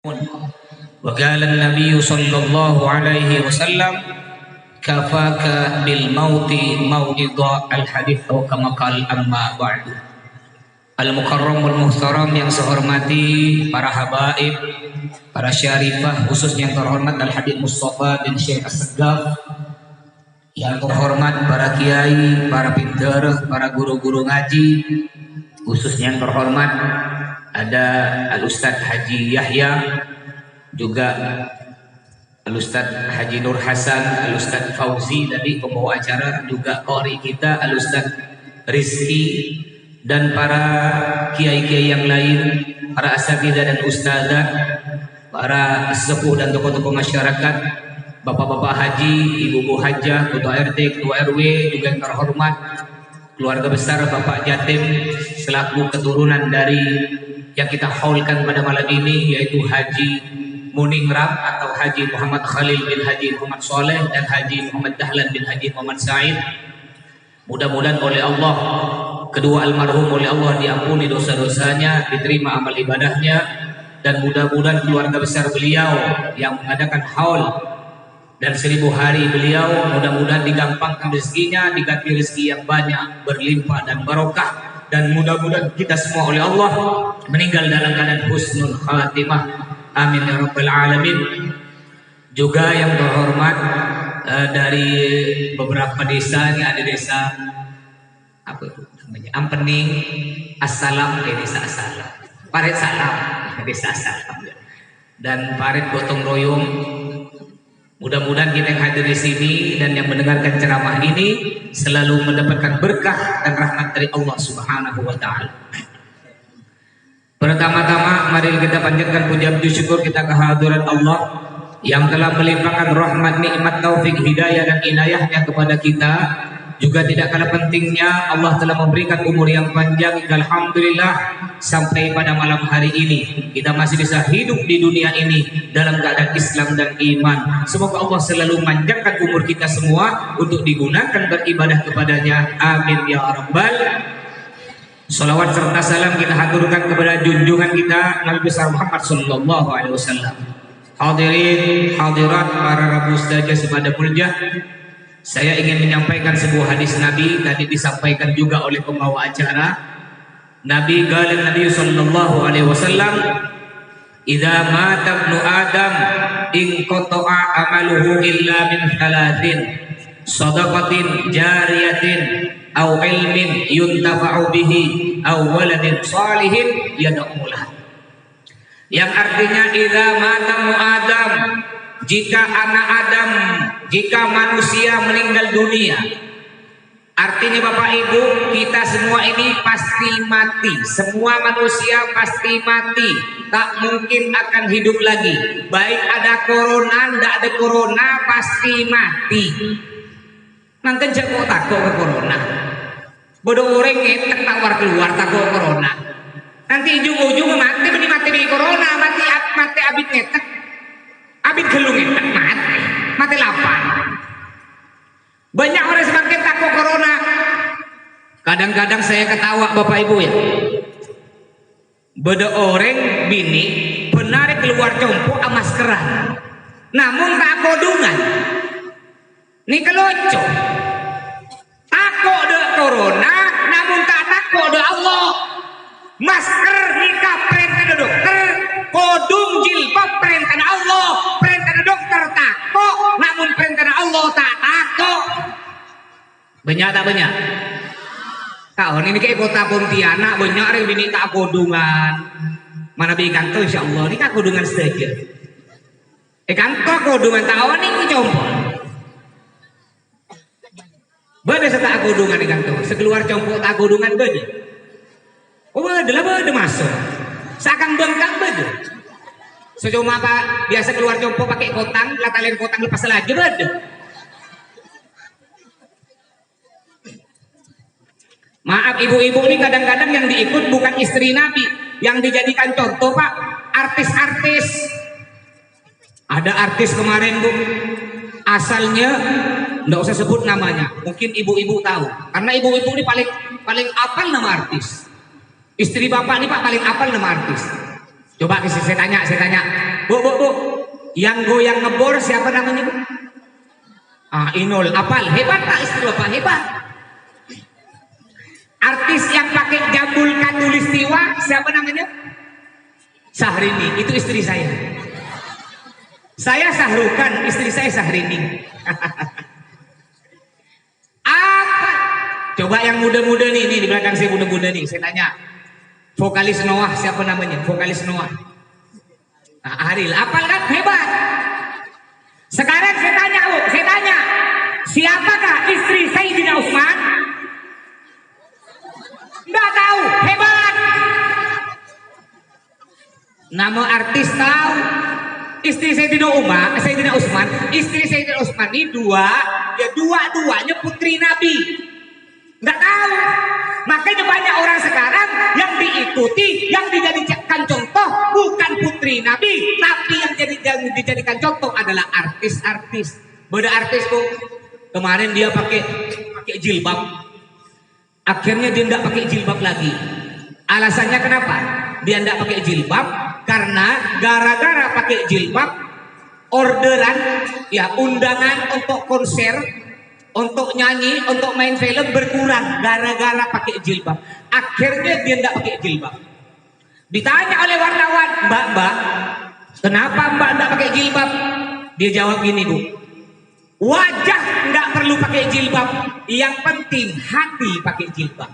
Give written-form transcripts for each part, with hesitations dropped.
وقال النبي صلى الله عليه وسلم كفاك بالموت موعظة الحديث atau kama qala amma ba'du. Al-Mukarram wal Muhtaram yang saya hormati, para habaib, para syarifah, khususnya yang terhormat Al-Habib Mustafa bin Syekh As-Saggaf, yang terhormat para kiai, para pinter, para guru-guru ngaji, khususnya yang terhormat ada Al-Ustadz Haji Yahya, juga Al-Ustadz Haji Nur Hasan, Al-Ustadz Fauzi tadi pembawa acara, juga qori kita Al-Ustadz Rizki, dan para kiai-kiai yang lain, para asatidzah dan ustadzah, para sepuh dan tokoh-tokoh masyarakat, bapak-bapak haji, ibu-ibu hajah, ketua RT, ketua RW, juga yang terhormat keluarga besar Bapak Jatim selaku keturunan dari yang kita haulkan pada malam ini, yaitu Haji Muningrat atau Haji Muhammad Khalil bin Haji Muhammad Soleh dan Haji Muhammad Dahlan bin Haji Muhammad Said. Mudah-mudahan oleh Allah, kedua almarhum oleh Allah diampuni dosa-dosanya, diterima amal ibadahnya, dan mudah-mudahan keluarga besar beliau yang mengadakan haul dan 1000 hari beliau, mudah-mudahan digampangkan rezekinya, diganti rezeki yang banyak, berlimpah dan barokah, dan mudah-mudahan kita semua oleh Allah meninggal dalam keadaan husnul khatimah. Amin ya rabbal alamin. Juga yang terhormat dari beberapa desa, ini ada desa apa itu namanya, Ampening, Assalam, desa Assalam, Parit Salam, desa Assalam, dan Parit Gotong Royong. Mudah-mudahan kita yang hadir di sini dan yang mendengarkan ceramah ini selalu mendapatkan berkah dan rahmat dari Allah Subhanahu wa taala. Pertama-tama mari kita panjatkan puja puji syukur kita kehadiran Allah yang telah melimpahkan rahmat, nikmat, taufik, hidayah dan inayahnya kepada kita. Juga tidak kalah pentingnya Allah telah memberikan umur yang panjang hingga alhamdulillah sampai pada malam hari ini kita masih bisa hidup di dunia ini dalam keadaan Islam dan iman. Semoga Allah selalu memanjangkan umur kita semua untuk digunakan beribadah kepadanya. Amin ya rabbal. Salawat serta salam kita haturkan kepada junjungan kita Nabi besar Muhammad sallallahu alaihi wasallam. Hadirin hadirat para rabu ustazah sepada mulia, saya ingin menyampaikan sebuah hadis Nabi tadi disampaikan juga oleh pembawa acara. Nabi sallallahu alaihi wasallam, "Idza mata ibnu Adam inqata'a amaluhu illa min thalathin, shadaqatin jariyatin aw ilmin yuntafa'u bihi aw waladin salihin yad'u lahu." Yang artinya idza mata ibnu Adam, jika anak Adam, jika manusia meninggal dunia, artinya Bapak Ibu, kita semua ini pasti mati. Semua manusia pasti mati, tak mungkin akan hidup lagi. Baik ada corona, tidak ada corona, pasti mati. Nanti jago takut ke corona, bodoh orang ngetek tawar keluar takut corona. Nanti ujung-ujung mati di corona, mati abit ngetek. Abid gelungin mati lapar. Banyak orang semakin takut corona. Kadang-kadang saya ketawa Bapak Ibu ya. Beda orang bini penarik keluar compo maskeran, namun tak kodungan. Ini kelucu. Takut de corona, namun tak takut de Allah. Masker nikah perintah dokter, kodung jilbab perintah Allah, perintah dokter takut, namun perintah Allah tak takut. Banyak tak banyak? Tahun ini kayak kota Pontianak banyak orang bini tak kodungan. Mana bikin tuh insya Allah ini kan kodungan saja. Kantor kodungan tahun ini compol. Bada setak kodungan di kantor, sekeluar compol tak kodungan bada. Oh beda masuk, seakan bengkak beda. Sejauh apa biasa keluar jompo pakai kotang, latalin kotang lepas lagi beda. Maaf ibu-ibu ini kadang-kadang yang diikut bukan istri Nabi, yang dijadikan contoh Pak, artis-artis. Ada artis kemarin Bu, asalnya nggak usah sebut namanya, mungkin ibu-ibu tahu, karena ibu-ibu ini paling apal nama artis. Istri bapak ini Pak paling apal nama artis. Coba saya tanya, Yang goyang ngebor siapa namanya Bu? Inul. Apal? Hebat Pak istri Bapak, hebat. Artis yang pakai jambul katulistiwa siapa namanya? Sahrini, itu istri saya. Saya Sahrukan, istri saya Sahrini. Apa? Coba yang muda-muda nih di belakang saya muda-muda nih, saya tanya. Vokalis Noah siapa namanya? Vokalis Noah. Ariel, apal kan? Hebat. Sekarang saya tanya, Bu, saya tanya, siapakah istri Sayyidina Utsman? Nggak tahu, hebat. Nama artis tahu. Istri Sayyidina Utsman, istri Sayyidina Utsman ini dua-duanya putri Nabi. Nggak tahu. Makanya banyak orang sekarang yang diikuti, yang dijadikan contoh bukan putri Nabi, tapi yang dijadikan contoh adalah artis-artis. Beda artis Bu. Kemarin dia pakai jilbab. Akhirnya dia tidak pakai jilbab lagi. Alasannya kenapa? Dia tidak pakai jilbab karena gara-gara pakai jilbab orderan ya undangan untuk konser, untuk nyanyi, untuk main film berkurang gara-gara pakai jilbab. Akhirnya dia tidak pakai jilbab. Ditanya oleh wartawan, Mbak, kenapa Mbak tidak pakai jilbab? Dia jawab gini Bu, wajah nggak perlu pakai jilbab, yang penting hati pakai jilbab.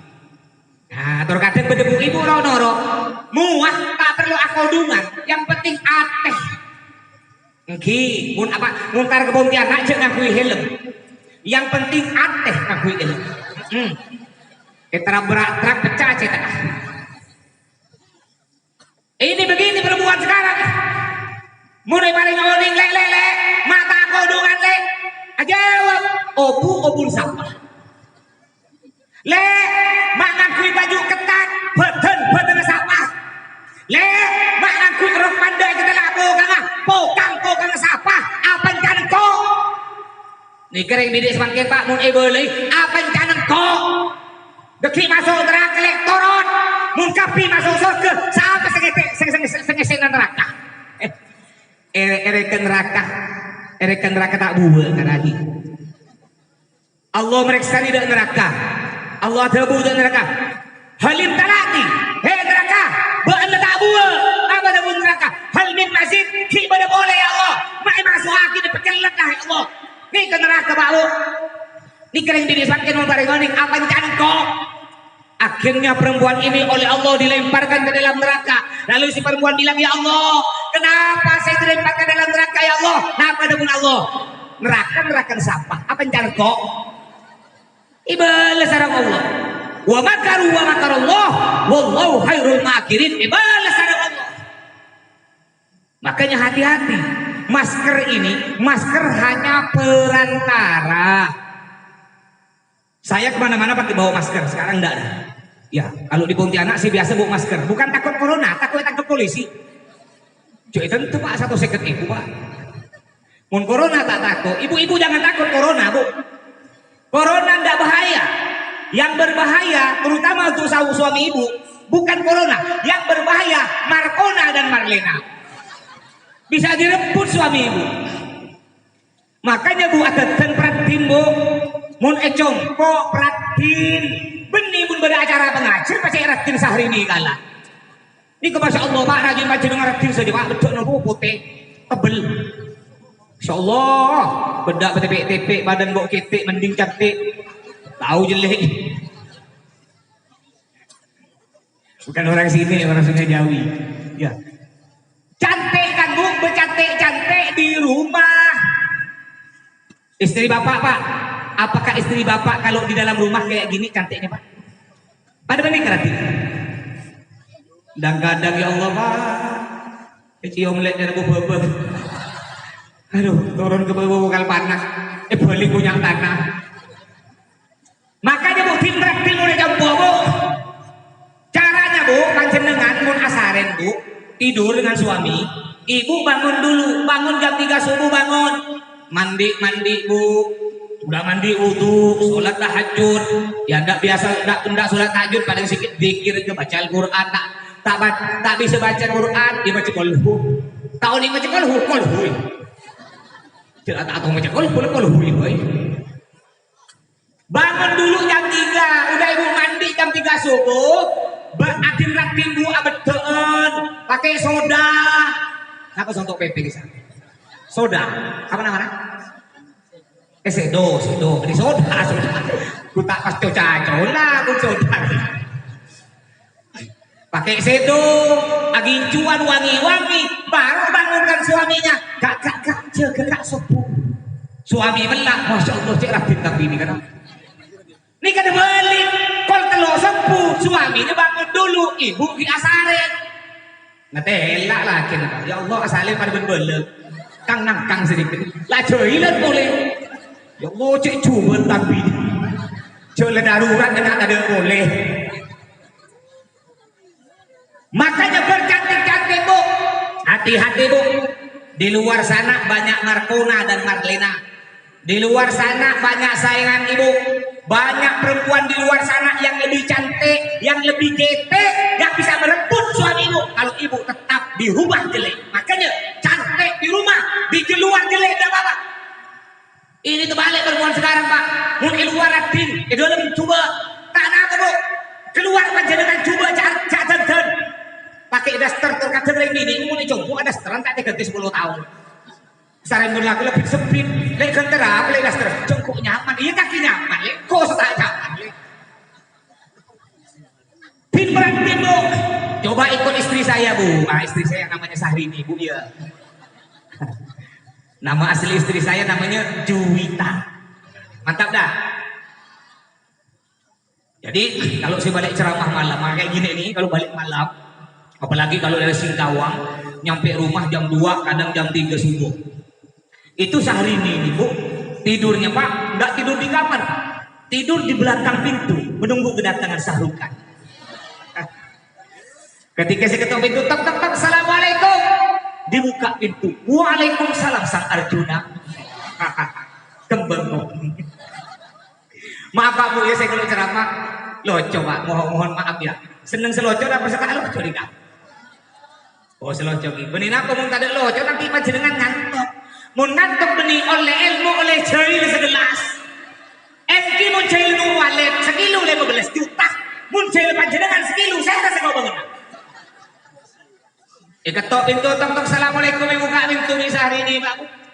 Nah, terkadang berdebu ibu noro, muah tak perlu akodungan, yang penting ateh. Nggih, mun kar ke Pontianak aja ngakui helm. Yang penting ateh ngakui helm. Kita berat pecah cetak. Ini begini perempuan sekarang. Mulai paling oning lele, mata akodungan le. Jawab, obun sampah. Le, mak ngakui baju ketat, beten sampah. Le, mak ngakui rok pandai kita labu pokang sampah. Apa yang ko? Nih kering bidik semakin Pak mun boleh. Apa yang ko? Deki masuk neraka le turun. Mun kapi masuk surga, sampai sengese neraka. Erekan neraka tak buah lagi. Allah meriksa di neraka. Allah terbu di neraka. Halim talati. Hei neraka, bukan tak buah. Apa dah neraka? Hal min mazid. Ki pada boleh ya Allah. Mai masuk aki di pekelat lah ya Allah. Ni ke neraka bau. Ni kering diri semakin membarengoning apa yang kau. Akhirnya perempuan ini oleh Allah dilemparkan ke dalam neraka. Lalu si perempuan bilang, ya Allah, kenapa saya dilemparkan dalam neraka ya Allah? Kenapa dengan Allah? Neraka sampah. Apa yang kok? Ibalas sarang Allah. Wa makarallah. Wallahu khairul makirin. Ibalas sarang Allah. Makanya hati-hati. Masker hanya perantara. Saya kemana-mana pakai bawa masker, sekarang enggak ada. Ya, kalau di Pontianak sih biasa bawa masker. Bukan takut corona, takut tangkap polisi. Jadi tentu Pak, 1 second ibu Pak. Mun corona tak takut, ibu-ibu jangan takut corona Bu. Corona enggak bahaya. Yang berbahaya, terutama untuk suami ibu, bukan corona. Yang berbahaya, Markona dan Marlena. Bisa direbut suami ibu. Makanya Bu, dan perhatiin Bu. Mun econg kok pratin benih pun pada acara pengajar pasti ratin Sahrini kalah. Ini ke Masya Allah Pak rajin baca dengan ratin saja Pak bedok nopo putih tebel. Masya Allah bedak betepek-tepek badan bau ketek mending cantik tahu jelek. Bukan orang sini, orang Sungai Jawi. Ya. Cantik kan Bu, bercantik-cantik di rumah. Istri Bapak Pak. Apakah istri Bapak kalau di dalam rumah kayak gini cantiknya Pak? Pada benih kerati. Dan kadang ya Allah Pak, cium lihat dari bubuk. Aduh, turun ke bawah kal panas. Balik punya tanah. Makanya Bu tim udah jambu Bu. Caranya Bu, panjenengan mun asaren Bu, tidur dengan suami, ibu bangun dulu, bangun jam 3 subuh bangun, mandi Bu. Udah mandi wudu, sholat tahajud, ya enggak biasa enggak sholat tahajud paling sedikit zikir ke baca Al-Qur'an tak bisa baca Al-Qur'an dia baca qulhu. Tahun ini baca qulhu. Tidak atau macam boleh boy. Bangun dulu jam 3, udah ibu mandi jam 3 subuh, beratin ratin bu abeteun, pakai soda. Apa untuk PP di sana? Soda. Apa namanya? Sedo. Ini soda. Ku tak pas coca-cola pun soda. Pakai sedo, agincuan wangi-wangi, baru bangunkan suaminya. Kak, jaga kak sepuh. Suami melak, masya Allah cek ratin tapi ini kan. Ini kan balik, kalau telur sepuh, suaminya bangun dulu, ibu di asaren. Ngetelak lagi, ya Allah asalen pada berbelek, kang sedikit, lah joilan boleh. Ya Allah cek cuma tapi, joilan darurat kena ada boleh. Makanya bercantik-cantik bu, hati-hati bu. Di luar sana banyak Markona dan Marlena. Di luar sana banyak saingan ibu. Banyak perempuan di luar sana yang lebih cantik, yang lebih gete, yang bisa merebut suami ibu. Kalau ibu tetap di rumah jelek. Makanya cantik di rumah, di luar jelek tidak apa-apa. Ini terbalik perempuan sekarang pak. Mungkin luar ratin, dalam coba. Tak apa bu. Keluar panjenengan coba jantan. Pakai daster terkadang ini mau dicoba dasteran tak diganti 10 tahun. Sarang berlaku lebih sempit, lek gentera, lek daster, jongkok nyaman, iya kaki nyaman, lek kos tak nyaman. Pin berarti bu, coba ikut istri saya bu, istri saya namanya Sahrini bu ya. Nama asli istri saya namanya Juwita, mantap dah. Jadi kalau saya balik ceramah malam kayak gini nih, kalau balik malam, apalagi kalau dari Singkawang, nyampe rumah jam 2, kadang jam 3 subuh. Itu Sahrini nih bu, tidurnya pak, nggak tidur di kamar, tidur di belakang pintu, menunggu kedatangan Sahrukan. Ketika saya ketuk pintu, tok, assalamualaikum, dibuka pintu, waalaikumsalam sang Arjuna. Kembang. Maaf pak bu ya saya kalau ceramah, loh coba mohon maaf ya, seneng selocor apa sekali loh curiga. Oh selocor ini, benih apa mau tadi loco nanti panjenengan ngantuk. Mau ngantuk benih oleh ilmu oleh jahil segelas. Enki mau jahil nu walet sekilo 15 juta. Mau jahil panjenengan sekilo saya rasa kau bangun. Ketok pintu tok assalamualaikum ibu kak pintu nih sehari ini pak.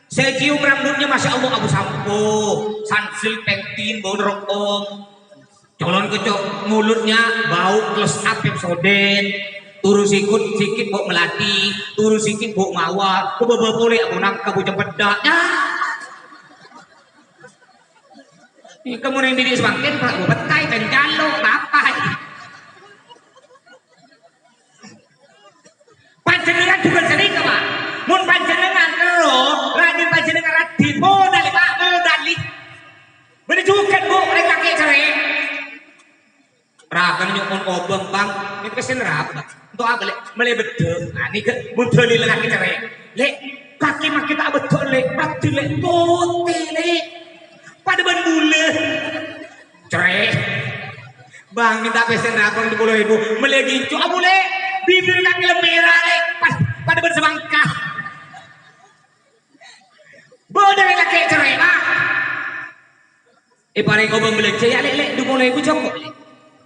Saya cium rambutnya masya Allah abu sampo, sunsil pentin bau rokok. Colon kecok mulutnya bau close up soden. Turun sikit bau melati, turun sikit bau mawar, kebawa boleh aku nangkap bau cempedaknya. Ini kamu yang diri semakin pak, bau betai dan jalo, apa? Panjenengan juga sering pak, mun panjenengan terus, rajin panjenengan radin, modal pak, modal. Menunjukkan bu, mereka kayak cerai. Rakan nyokon obeng bang, ini pesen rapat. Untuk apa lek melebedeng, ini ke muncul di lelaki cerai. Lek kaki mak kita betul lek, pasti lek putih lek, pada ban bule cerai. Bang minta pesen rapat di pulau ibu, melegincu abu lek, bibir kaki merah lek, pada ban semangka. Bodoh lelaki cerai pak. Paling obeng belanja ya lek, di pulau ibu cokok lek.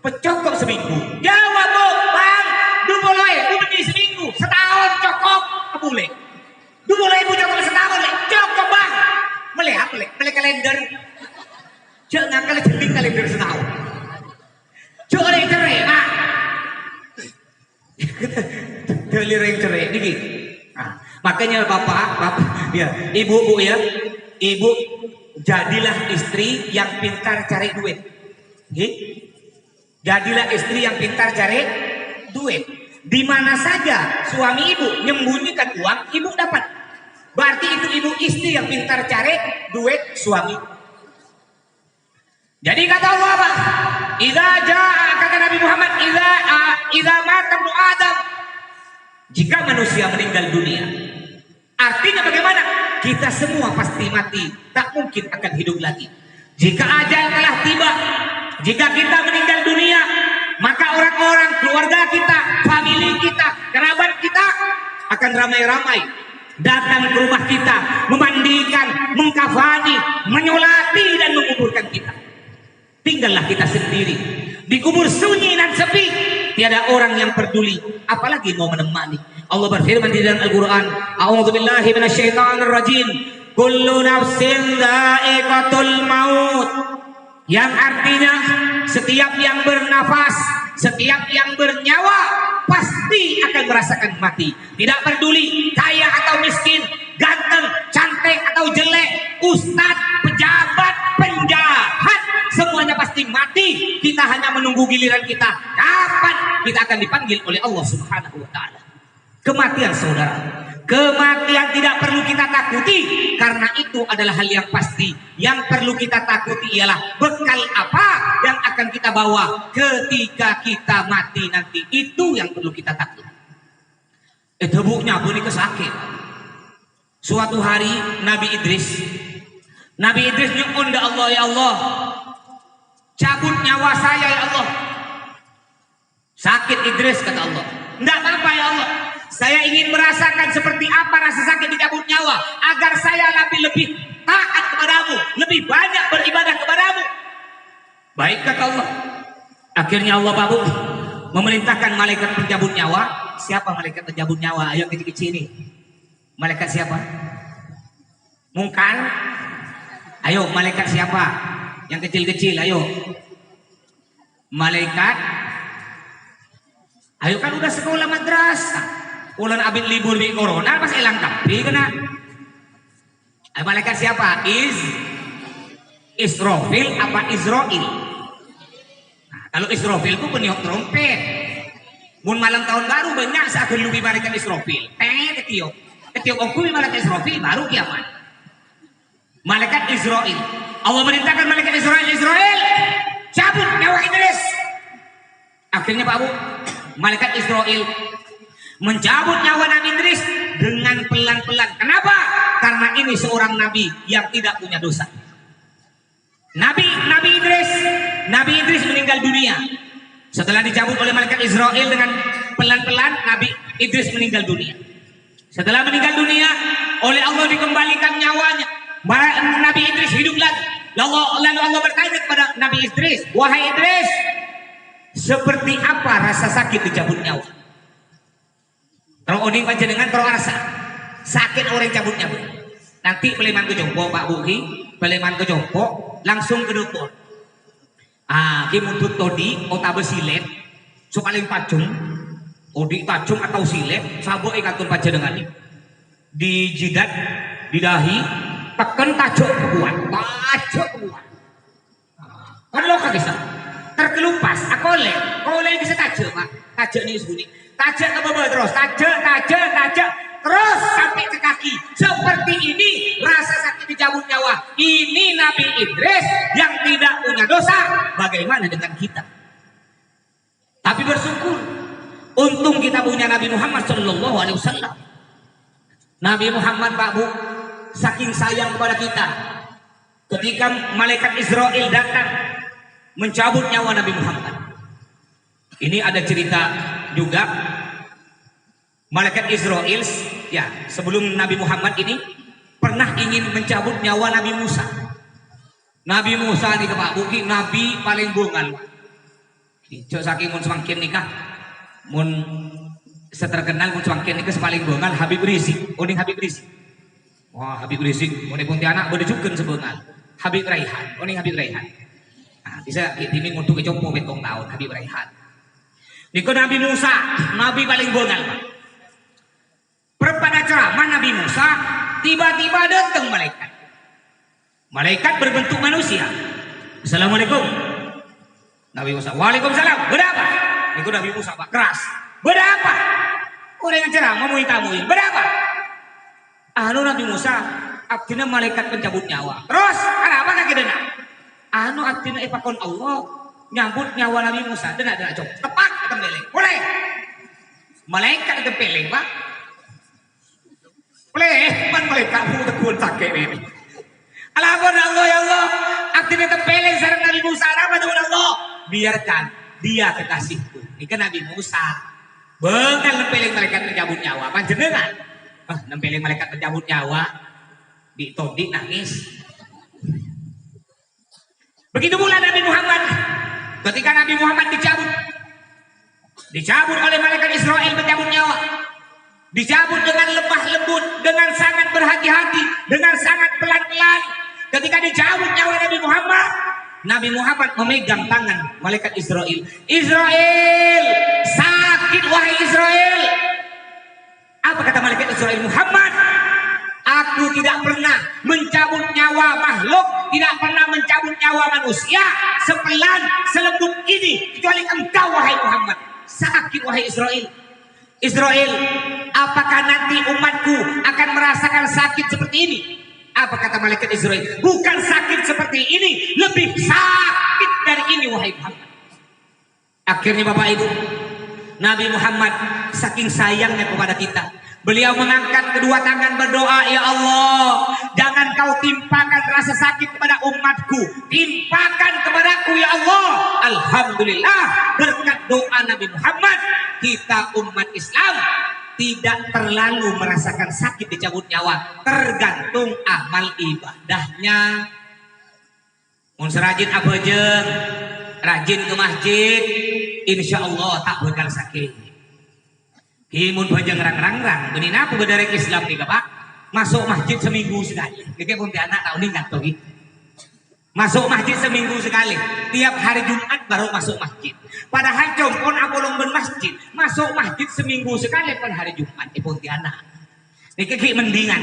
Pecokok seminggu. Jawab bu, bang. Mulai, beli seminggu, setahun cokok, boleh. Mulai ibu cokok setahun, cokok bang. Mulai apa lek? Mulai kalender. Jangan kali jeling kalender setahun. Cokok yang cerai, pak. Cerai cerai, ini. Makanya bapak, ya, ibu bu ya, ibu jadilah istri yang pintar cari duit. Jadilah istri yang pintar cari duit. Di mana saja suami ibu menyembunyikan uang, ibu dapat. Berarti itu ibu istri yang pintar cari duit suami. Jadi kata Allah apa? Kata Nabi Muhammad, idza mata ibnu Adam. Jika manusia meninggal dunia, artinya bagaimana? Kita semua pasti mati, tak mungkin akan hidup lagi. Jika ajal telah tiba, jika kita meninggal dunia, maka orang-orang keluarga kita, famili kita, kerabat kita akan ramai-ramai datang ke rumah kita, memandikan, mengkafani, menyolati dan menguburkan kita. Tinggallah kita sendiri di kubur sunyi dan sepi, tiada orang yang peduli, apalagi mau menemani. Allah berfirman di dalam Al-Quran, a'udzubillahi minasyaitonir rajim, kullu nafsin dha'iqatul maut, yang artinya setiap yang bernafas, setiap yang bernyawa pasti akan merasakan mati. Tidak peduli kaya atau miskin, ganteng, cantik atau jelek, ustadz, pejabat, penjahat, semuanya pasti mati. Kita hanya menunggu giliran kita, kapan kita akan dipanggil oleh Allah Subhanahu wa ta'ala. Kematian, saudara, kematian tidak perlu kita takuti, karena itu adalah hal yang pasti. Yang perlu kita takuti ialah bekal apa yang akan kita bawa ketika kita mati nanti. Itu yang perlu kita takuti. Tebuknya boleh kesakit. Suatu hari Nabi Idris nyuun ke Allah, ya Allah, cabut nyawa saya ya Allah. Sakit Idris, kata Allah. Tidak apa-apa ya Allah, saya ingin merasakan seperti apa rasa sakit dicabut nyawa, agar saya lebih taat kepadamu, lebih banyak beribadah kepadamu. Baik, kata Allah. Akhirnya Allah babu memerintahkan malaikat pencabut nyawa. Siapa malaikat pencabut nyawa? Ayo kecil-kecil ini. Malaikat siapa? Mungkar. Ayo, malaikat siapa? Yang kecil-kecil, ayo. Malaikat. Ayo, kan udah sekolah madrasah. Ulan abid libur di corona pas elang tapi kena. Malaikat siapa? Israfil apa Israil? Nah, kalau Israfil itu peniup trompet. Mun malam tahun baru banyak seakan lebih malaikat Israfil. Ketiup aku malaikat Israfil baru kiamat. Malaikat Israil. Allah merintahkan malaikat Israil cabut nyawa Idris. Akhirnya Pak Bu, malaikat Israil mencabut nyawa Nabi Idris dengan pelan-pelan. Kenapa? Karena ini seorang nabi yang tidak punya dosa. Nabi Idris meninggal dunia. Setelah dicabut oleh malaikat Israil dengan pelan-pelan, Nabi Idris meninggal dunia. Setelah meninggal dunia, oleh Allah dikembalikan nyawanya. Nabi Idris hidup lagi. Lalu Allah bertanya kepada Nabi Idris, wahai Idris, seperti apa rasa sakit dicabut nyawa? Kalau oding panjenengan kalau rasa sakit orang cabut nyawa, nanti peleman ke jompo Pak Buki, peleman ke jompo langsung ke dokter. Kimutut todi otak besilet, so paling pacung, odi pacung atau silet, sabo ikatun panjenengan di jidat, di dahi, tekan tajuk kuat. Kan lo kan bisa terkelupas, kole bisa tajuk Pak, tajuk ini sebunyi. Tajak ke bawah terus, tajak terus sampai ke kaki. Seperti ini rasa sakit dicabut nyawa. Ini Nabi Idris yang tidak punya dosa. Bagaimana dengan kita? Tapi bersyukur, untung kita punya Nabi Muhammad Sallallahu Alaihi Wasallam. Nabi Muhammad Pak Bu, saking sayang kepada kita, ketika malaikat Israil datang mencabut nyawa Nabi Muhammad. Ini ada cerita juga, malaikat Israil ya sebelum Nabi Muhammad ini pernah ingin mencabut nyawa Nabi Musa. Nabi Musa nih Pak Buki, Nabi paling bungal. Cok saking mun semakin nikah, mun seterkenal mun semakin nikah paling bungal Habib Rizik, oning Habib Rizik. Wah Habib Rizik, oning Pontianak boleh juga sebengal. Habib Raihan, oning Habib Raihan. Nah, bisa ini untuk kecompo betong tahun Habib Raihan. Niko Nabi Musa, Nabi paling bongal Pak. Pada ceramah Nabi Musa, tiba-tiba datang malaikat. Malaikat berbentuk manusia. Assalamualaikum. Nabi Musa, waalaikumsalam. Berapa? Niko Nabi Musa Pak keras. Berapa? Orang yang ceramah mau ditamuin. Berapa? Nabi Musa, artinya malaikat pencabut nyawa. Terus, kenapa kaki dengar? Artinya ipakon Allah nyambut nyawa Nabi Musa. Dengar cok. Tepat kembali. Boleh. Malaikat kepeleng Pak. Pan malaikat tegun sakit ini. Alhamdulillah Allah ya Allah. Artinya kepeleng sareng Nabi Musa. Apa dengan Allah? Biarkan dia kekasihku. Ini kan Nabi Musa. Bengal kepeleng malaikat mencabut nyawa. Panjenengan. Nempelin malaikat pencabut nyawa. Ditodik nangis. Begitu pula Nabi Muhammad. Ketika Nabi Muhammad dicabut oleh malaikat Israel pencabut nyawa. Dicabut dengan lemah lembut, dengan sangat berhati-hati, dengan sangat pelan-pelan. Ketika dicabut nyawa Nabi Muhammad memegang tangan malaikat Israel. Israel, sakit wahai Israel. Apa kata malaikat Israel? Muhammad, aku tidak pernah mencabut nyawa makhluk, tidak pernah mencabut nyawa manusia sepelan selembut ini kecuali engkau wahai Muhammad. Sakit wahai Israel. Israel, apakah nanti umatku akan merasakan sakit seperti ini? Apa kata malaikat Israel? Bukan sakit seperti ini, lebih sakit dari ini wahai Muhammad. Akhirnya Bapak Ibu, Nabi Muhammad saking sayangnya kepada kita, beliau mengangkat kedua tangan berdoa, ya Allah, jangan kau timpakan rasa sakit kepada umatku, timpakan kepadaku ya Allah. Alhamdulillah, berkat doa Nabi Muhammad, kita umat Islam tidak terlalu merasakan sakit dicabut nyawa, tergantung amal ibadahnya. Mun serajin apa jeung, rajin ke masjid, insya Allah tak bakal sakit. Kimun bajang rang-rang, benih apa berdarek Islam nih Pak? Masuk masjid seminggu sekali. Kayak Pontianak tahun ini nggak tahu gitu. Masuk masjid seminggu sekali. Tiap hari Jumat baru masuk masjid. Padahal jompon abolong ben masjid. Masuk masjid seminggu sekali pada hari Jumat di Pontianak. Ini kayak mendingan.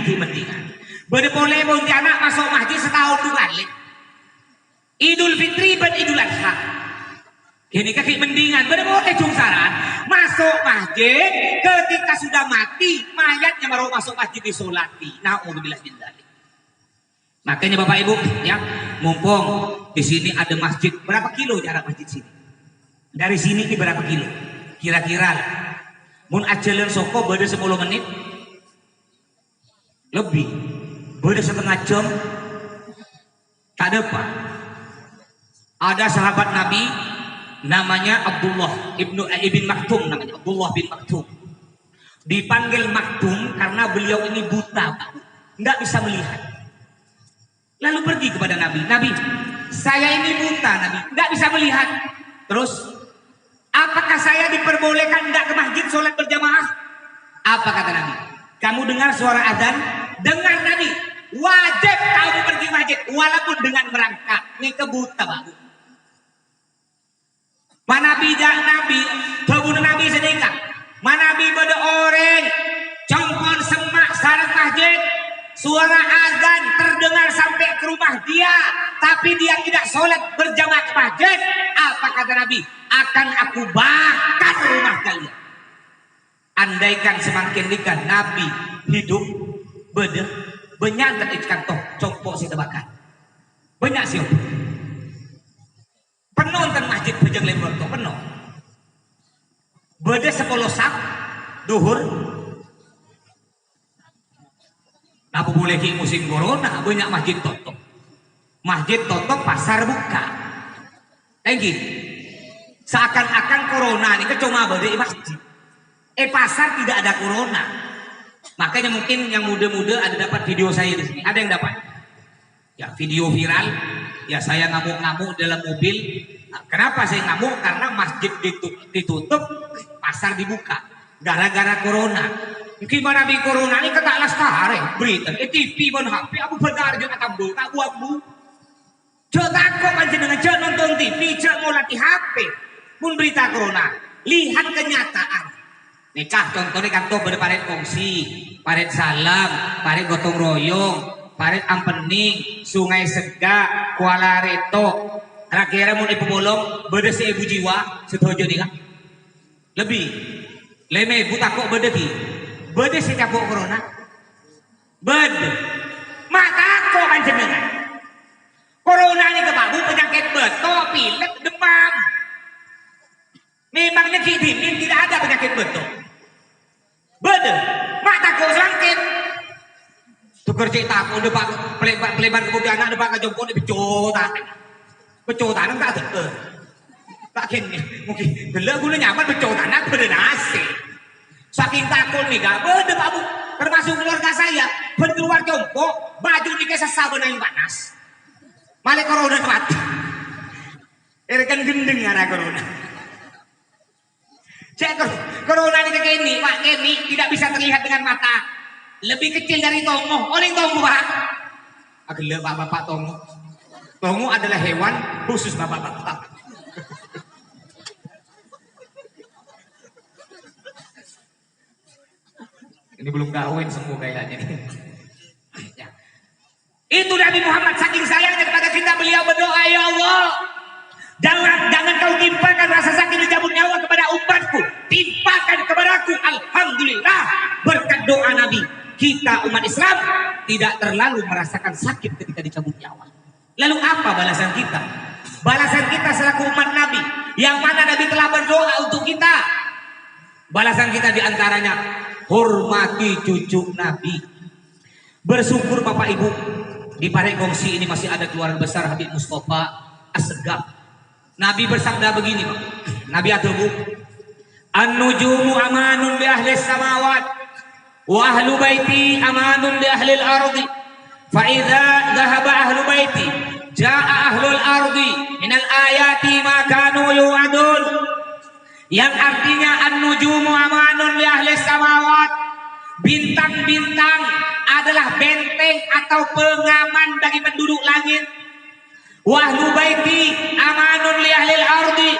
Boleh Pontianak masuk masjid setahun dua kali. Idul Fitri dan Idul Adha. Ini kaki mendingan, boleh jungsaran masuk masjid ketika sudah mati mayatnya baru masuk masjid disolati. Nauzubillah min dzalik. Makanya Bapak Ibu ya, mumpung di sini ada masjid, berapa kilo jarak masjid sini? Dari sini ke berapa kilo? Kira-kira mun ajalan soko beda 10 menit lebih, beda setengah jam. Tak ada Pak. Ada sahabat Nabi namanya Abdullah ibn Maktum, namanya Abdullah bin Maktum. Dipanggil Maktum karena beliau ini buta, Pak, nggak bisa melihat. Lalu pergi kepada Nabi, Nabi, saya ini buta, Nabi, nggak bisa melihat. Terus, apakah saya diperbolehkan nggak ke masjid sholat berjamaah? Apa kata Nabi? Kamu dengar suara azan? Dengar Nabi, wajib kamu pergi masjid walaupun dengan merangkak. Ini kebuta, Pak. Manabi jak Nabi, kebunuh Nabi sedekah. Manabi pada orang, congkon semak salat masjid, suara azan terdengar sampai ke rumah dia, tapi dia tidak sholat berjamaah ke masjid. Apa kata Nabi? Akan aku bakar rumah kalian. Andaikan semakin dekat Nabi hidup, beda banyak tak ikan toh, congkok si terbakar. Banyak sih. Penonton masjid Bejeng Lembor tuh penuh. Beda 10 sak duhur. Apa boleh ki musim corona banyak masjid tutup. Masjid tutup, pasar buka. Gitu. Seakan-akan corona ini cuma beda masjid. Pasar tidak ada corona. Makanya mungkin yang muda-muda ada dapat video saya di sini. Ada yang dapat? Ya, video viral. Ya, saya ngamuk-ngamuk dalam mobil. Nah, kenapa saya ngamuk? Karena masjid ditutup, pasar dibuka. Gara-gara corona. Gimana bi corona ini kata lestari berita. TV pun HP. Aku benar juga tambah. Tak buat-bu. Cek takut aja dengan cek nonton TV. Cek mau latih HP. Pun berita corona. Lihat kenyataan. Nikah contohnya kantor pada paret kongsi, paret salam, paret gotong royong, paret ampening, sungai Sega, Kuala Reto, kira-kira mau ibu beda 1000 jiwa, setuju nih kan? Lebih, leme ibu takut beda ki, beda si capuk corona, beda, mak takut kan jenengan. Corona ini kebabu penyakit beto, pilek, demam. Memangnya kidimin tidak ada penyakit beto. Beda, mak takut sakit. Tukar cerita aku depan pelebar kemudian anak depan kejompon becotan tak ada. Tak kini mungkin gelap gula nyaman becotan nak beda nasi. Saking takut nih gak beda babu. termasuk keluarga saya, berkeluar jongkok, baju dikasih sabun yang panas. Malah corona mati. Kan gendeng arah corona. Cek corona ini kayak ini, Pak Kenny tidak bisa terlihat dengan mata. Lebih kecil dari tongo. Oleh tongo, Pak. Agak bapak-bapak tongo. Tongo adalah hewan khusus bapak-bapak. Ini belum kawin semua kayaknya. Ya. Itu Nabi Muhammad saking sayangnya kepada kita, beliau berdoa, ya Allah, jangan kau timpakan rasa sakit dicabut nyawa kepada umatku, timpakan kepadaku. Alhamdulillah berkat doa Nabi, kita umat Islam tidak terlalu merasakan sakit ketika dicabut nyawa. Lalu apa balasan kita? Balasan kita selaku umat Nabi, yang mana Nabi telah berdoa untuk kita. Balasan kita diantaranya, hormati cucu Nabi. Bersyukur Bapak Ibu, di Parekongsi ini masih ada keluarga besar Habib Mustafa Assegaf. Nabi bersabda begini, Pak. Nabi atubu, an-nujumu amanun li ahli samawat wa ahlu baiti amanun li ahli al-ardi. Fa idza dhahaba ahlu baiti jaa ahlul ardi minal ayati ma kanu yu'adun. Yang artinya an-nujumu amanun li ahli samawat, bintang-bintang adalah benteng atau pengaman bagi penduduk langit. Wahlu baiti amanun li ahli ardi,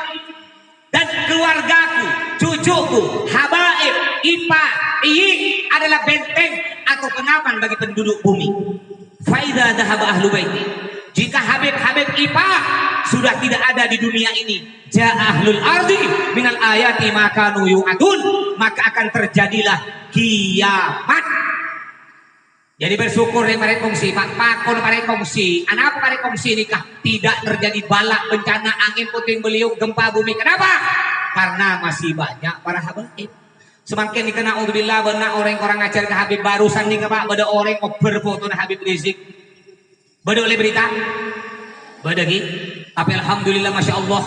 dan keluargaku, cucuku, habaib, ipa, iyi adalah benteng atau pengaman bagi penduduk bumi. Faida dhahaba ahlu baiti, jika habib-habib ipa sudah tidak ada di dunia ini, ja ahlul ardi minal ayati maka nuyu'adun, maka akan terjadilah kiamat. Jadi bersyukur dari Parekongsi, Pak Pakon Parekongsi, anak Parekongsi nikah tidak terjadi balak, bencana, angin puting beliung, gempa bumi. Kenapa? Karena masih banyak para habaib. Semakin dikenal udzubillah benar orang ngajar ke Habib barusan nih Pak, pada orang berfoto na Habib Rizik. Bada oleh berita? Bada lagi. Tapi alhamdulillah masya Allah,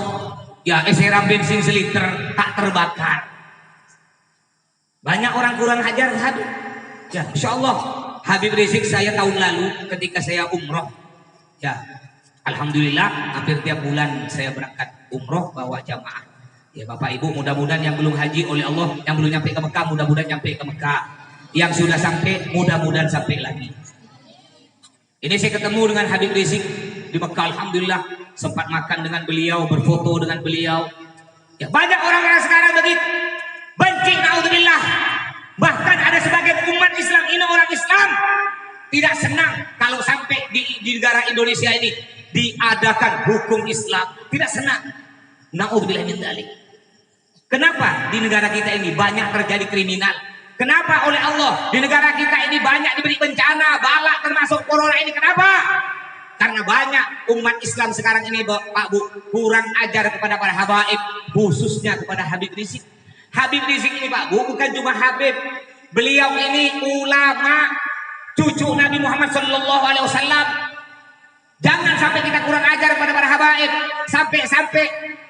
ya eseram bensin seliter tak terbakar. Banyak orang kurang hajar Habib. Ya, insya Allah Habib Rizik saya tahun lalu ketika saya umroh, ya alhamdulillah hampir tiap bulan saya berangkat umroh bawa jamaah. Ya Bapak Ibu, mudah-mudahan yang belum haji oleh Allah, yang belum nyampe ke Mekah, mudah-mudahan nyampe ke Mekah. Yang sudah sampai, mudah-mudahan sampai lagi. Ini saya ketemu dengan Habib Rizik di Mekah, alhamdulillah sempat makan dengan beliau, berfoto dengan beliau. Ya banyak orang-orang sekarang begitu benci, naudzubillah. Bahkan ada sebagian umat Islam ini, orang Islam tidak senang kalau sampai di negara Indonesia ini diadakan hukum Islam, tidak senang. Naudzubillah min dzalik. Kenapa di negara kita ini banyak terjadi kriminal? Kenapa oleh Allah di negara kita ini banyak diberi bencana, balak termasuk corona ini? Kenapa? Karena banyak umat Islam sekarang ini Pak Bu kurang ajar kepada para habaib, khususnya kepada Habib Rizik. Habib Rizik ini Pak Bu bukan cuma Habib, beliau ini ulama, cucu Nabi Muhammad SAW. Jangan sampai kita kurang ajar kepada para habaib. Sampai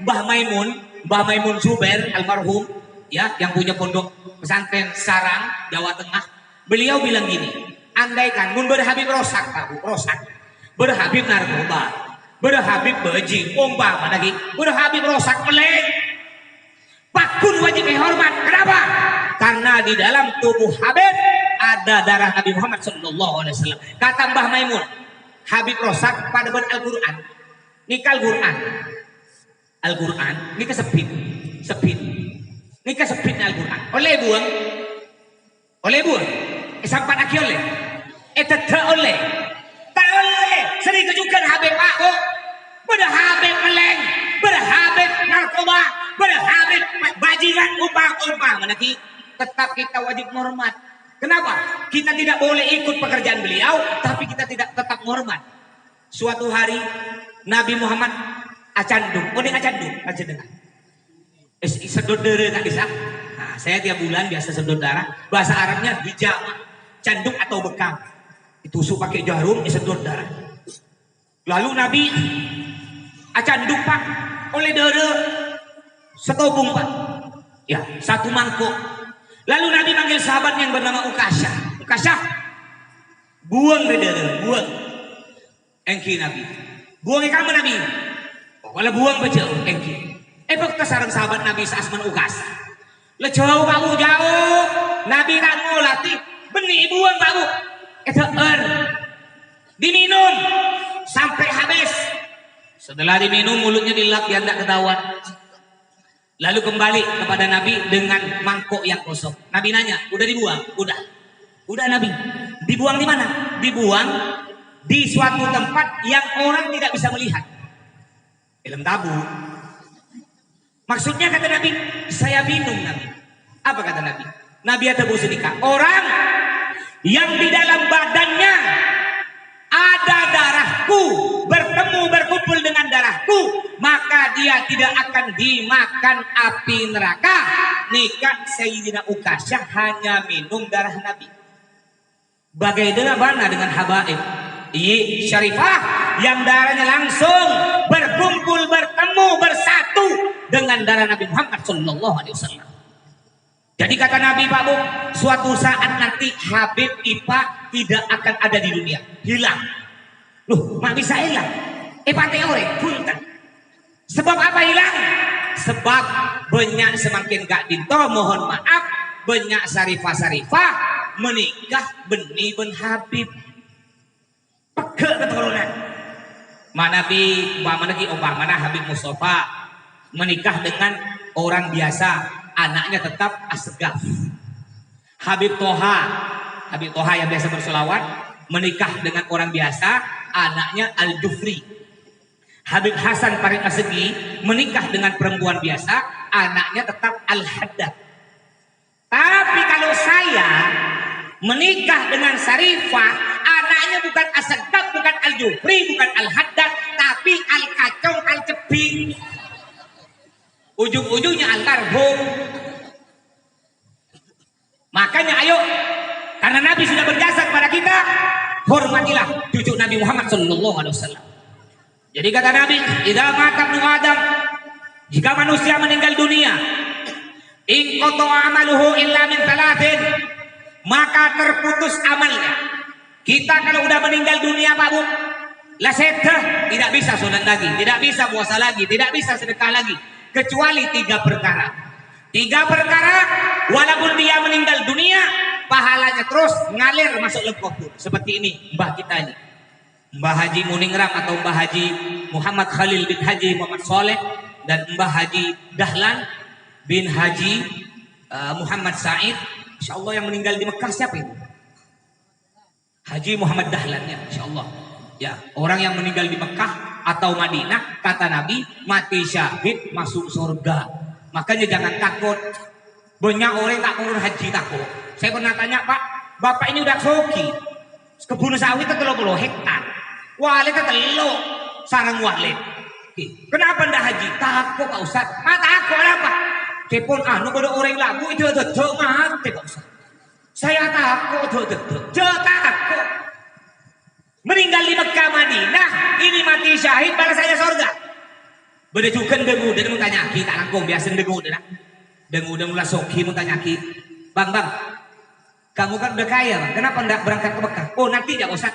Mbah Maimun Zubair almarhum, ya, yang punya pondok pesantren Sarang, Jawa Tengah. Beliau bilang gini, andaikan mun berhabib rosak Pak Bu, rosak. Berhabib narkoba, berhabib bejing, umpama lagi, berhabib rosak melek. Pakun wajib dihormat. Kenapa? Karena di dalam tubuh Habib ada darah Nabi Muhammad SAW. Kata Mbah Maimun, Habib rosak pada Al-Quran. Nikah Al-Quran, nikah sepit. Nikah sepit Al-Quran. Oleh buang. Sampai akhir oleh. Tak oleh. Sering kejukan Habib Pak Bu. Berhabib meleng, berhabib narkoba, berhabib bajingan umpah menaki. Tetap kita wajib hormat. Kenapa? Kita tidak boleh ikut pekerjaan beliau, tapi kita tidak tetap hormat. Suatu hari Nabi Muhammad acandung, aja dengar. Sedot darah tak bisa. Nah, saya tiap bulan biasa sedot darah. Bahasa Arabnya hijama, canduk atau bekam. Ditusuk pakai jarum, disedot darah. Lalu Nabi acanduk Pak, oleh darah setobung Pak. Ya, satu mangkuk. Lalu Nabi manggil sahabat yang bernama Ukasha. Ukasyah buang reda, buang engki Nabi, buang kamu Nabi, kalau buang bejauh engki. Bakta sarang sahabat Nabi Asman Ukas, le jauh kamu jauh, Nabi tak ngolati, benih buang kamu, diminum sampai habis. Setelah diminum mulutnya dilap biar tidak ketahuan. Lalu kembali kepada Nabi dengan mangkok yang kosong. Nabi nanya, udah dibuang? Udah Nabi. Dibuang di mana? Dibuang di suatu tempat yang orang tidak bisa melihat. Dalam tabu. Maksudnya kata Nabi, saya minum Nabi. Apa kata Nabi? Nabi ada sedikah. Orang yang di dalam badannya ada darahku, berkumpul dengan darahku, maka dia tidak akan dimakan api neraka. Nikah Sayyidina Ukasyah hanya minum darah Nabi. Bagaimana dengan habaib Syarifah yang darahnya langsung berkumpul, bertemu, bersatu dengan darah Nabi Muhammad SAW. Jadi kata Nabi Pak Bu, suatu saat nanti Habib Ipa tidak akan ada di dunia, hilang. Loh, mak bisa hilang? Teori, punten. Sebab apa hilang? Sebab banyak semakin gak dinto, mohon maaf, banyak sarifah menikah benih ben Habib. Peke keturunan. Mana mana Habib Mustafa menikah dengan orang biasa, anaknya tetap Asgaf. Habib Toha yang biasa bersolawat menikah dengan orang biasa, anaknya Al-Jufri. Habib Hasan Farid Asegi menikah dengan perempuan biasa, anaknya tetap Al-Haddad. Tapi kalau saya menikah dengan Sarifah, anaknya bukan Asgaf, bukan Al-Jufri, bukan Al-Haddad, tapi Al-Kacong, Al-Cepi. Ujung-ujungnya almarhum. Makanya ayo, karena Nabi sudah berjasa kepada kita, hormatilah cucu Nabi Muhammad SAW. Jadi kata Nabi, idza mata ibnu Adam, jika manusia meninggal dunia, in qata'a amaluhu illa min thalathin, maka terputus amalnya. Kita kalau udah meninggal dunia Pak Bu, la sedah, tidak bisa sholat lagi, tidak bisa puasa lagi, tidak bisa sedekah lagi, kecuali 3 perkara. 3 perkara, walaupun dia meninggal dunia, pahalanya terus ngalir masuk kubur. Seperti ini mbah kita ini, Mbah Haji Muningrat atau Mbah Haji Muhammad Khalil bin Haji Muhammad Soleh, dan Mbah Haji Dahlan bin Haji Muhammad Said. Insya Allah yang meninggal di Mekah siapa itu? Haji Muhammad Dahlan ya, Insya Allah. Ya, orang yang meninggal di Mekah atau Madinah, kata Nabi, mati syahid masuk surga. Makanya jangan takut. Banyak orang tak urus haji takut. Saya pernah tanya, Pak, Bapak ini udah soki, kebun sawit itu 30 hektar, walet itu telo sarang walet. Kenapa ndak haji? Takut Pak Ustaz. Takut apa? Kepon pada orang lagu itu mati Pak Ustaz. Saya takut, takut. Meninggal di Mekah Madinah, ini mati syahid, balas saya surga. Beda juga dengu, dan mau tanya kita langkung biasa dengu, mulai soki mau tanya bang, kamu kan udah kaya Bang, kenapa enggak berangkat ke Mekah? Oh nanti ya Pak Ustaz.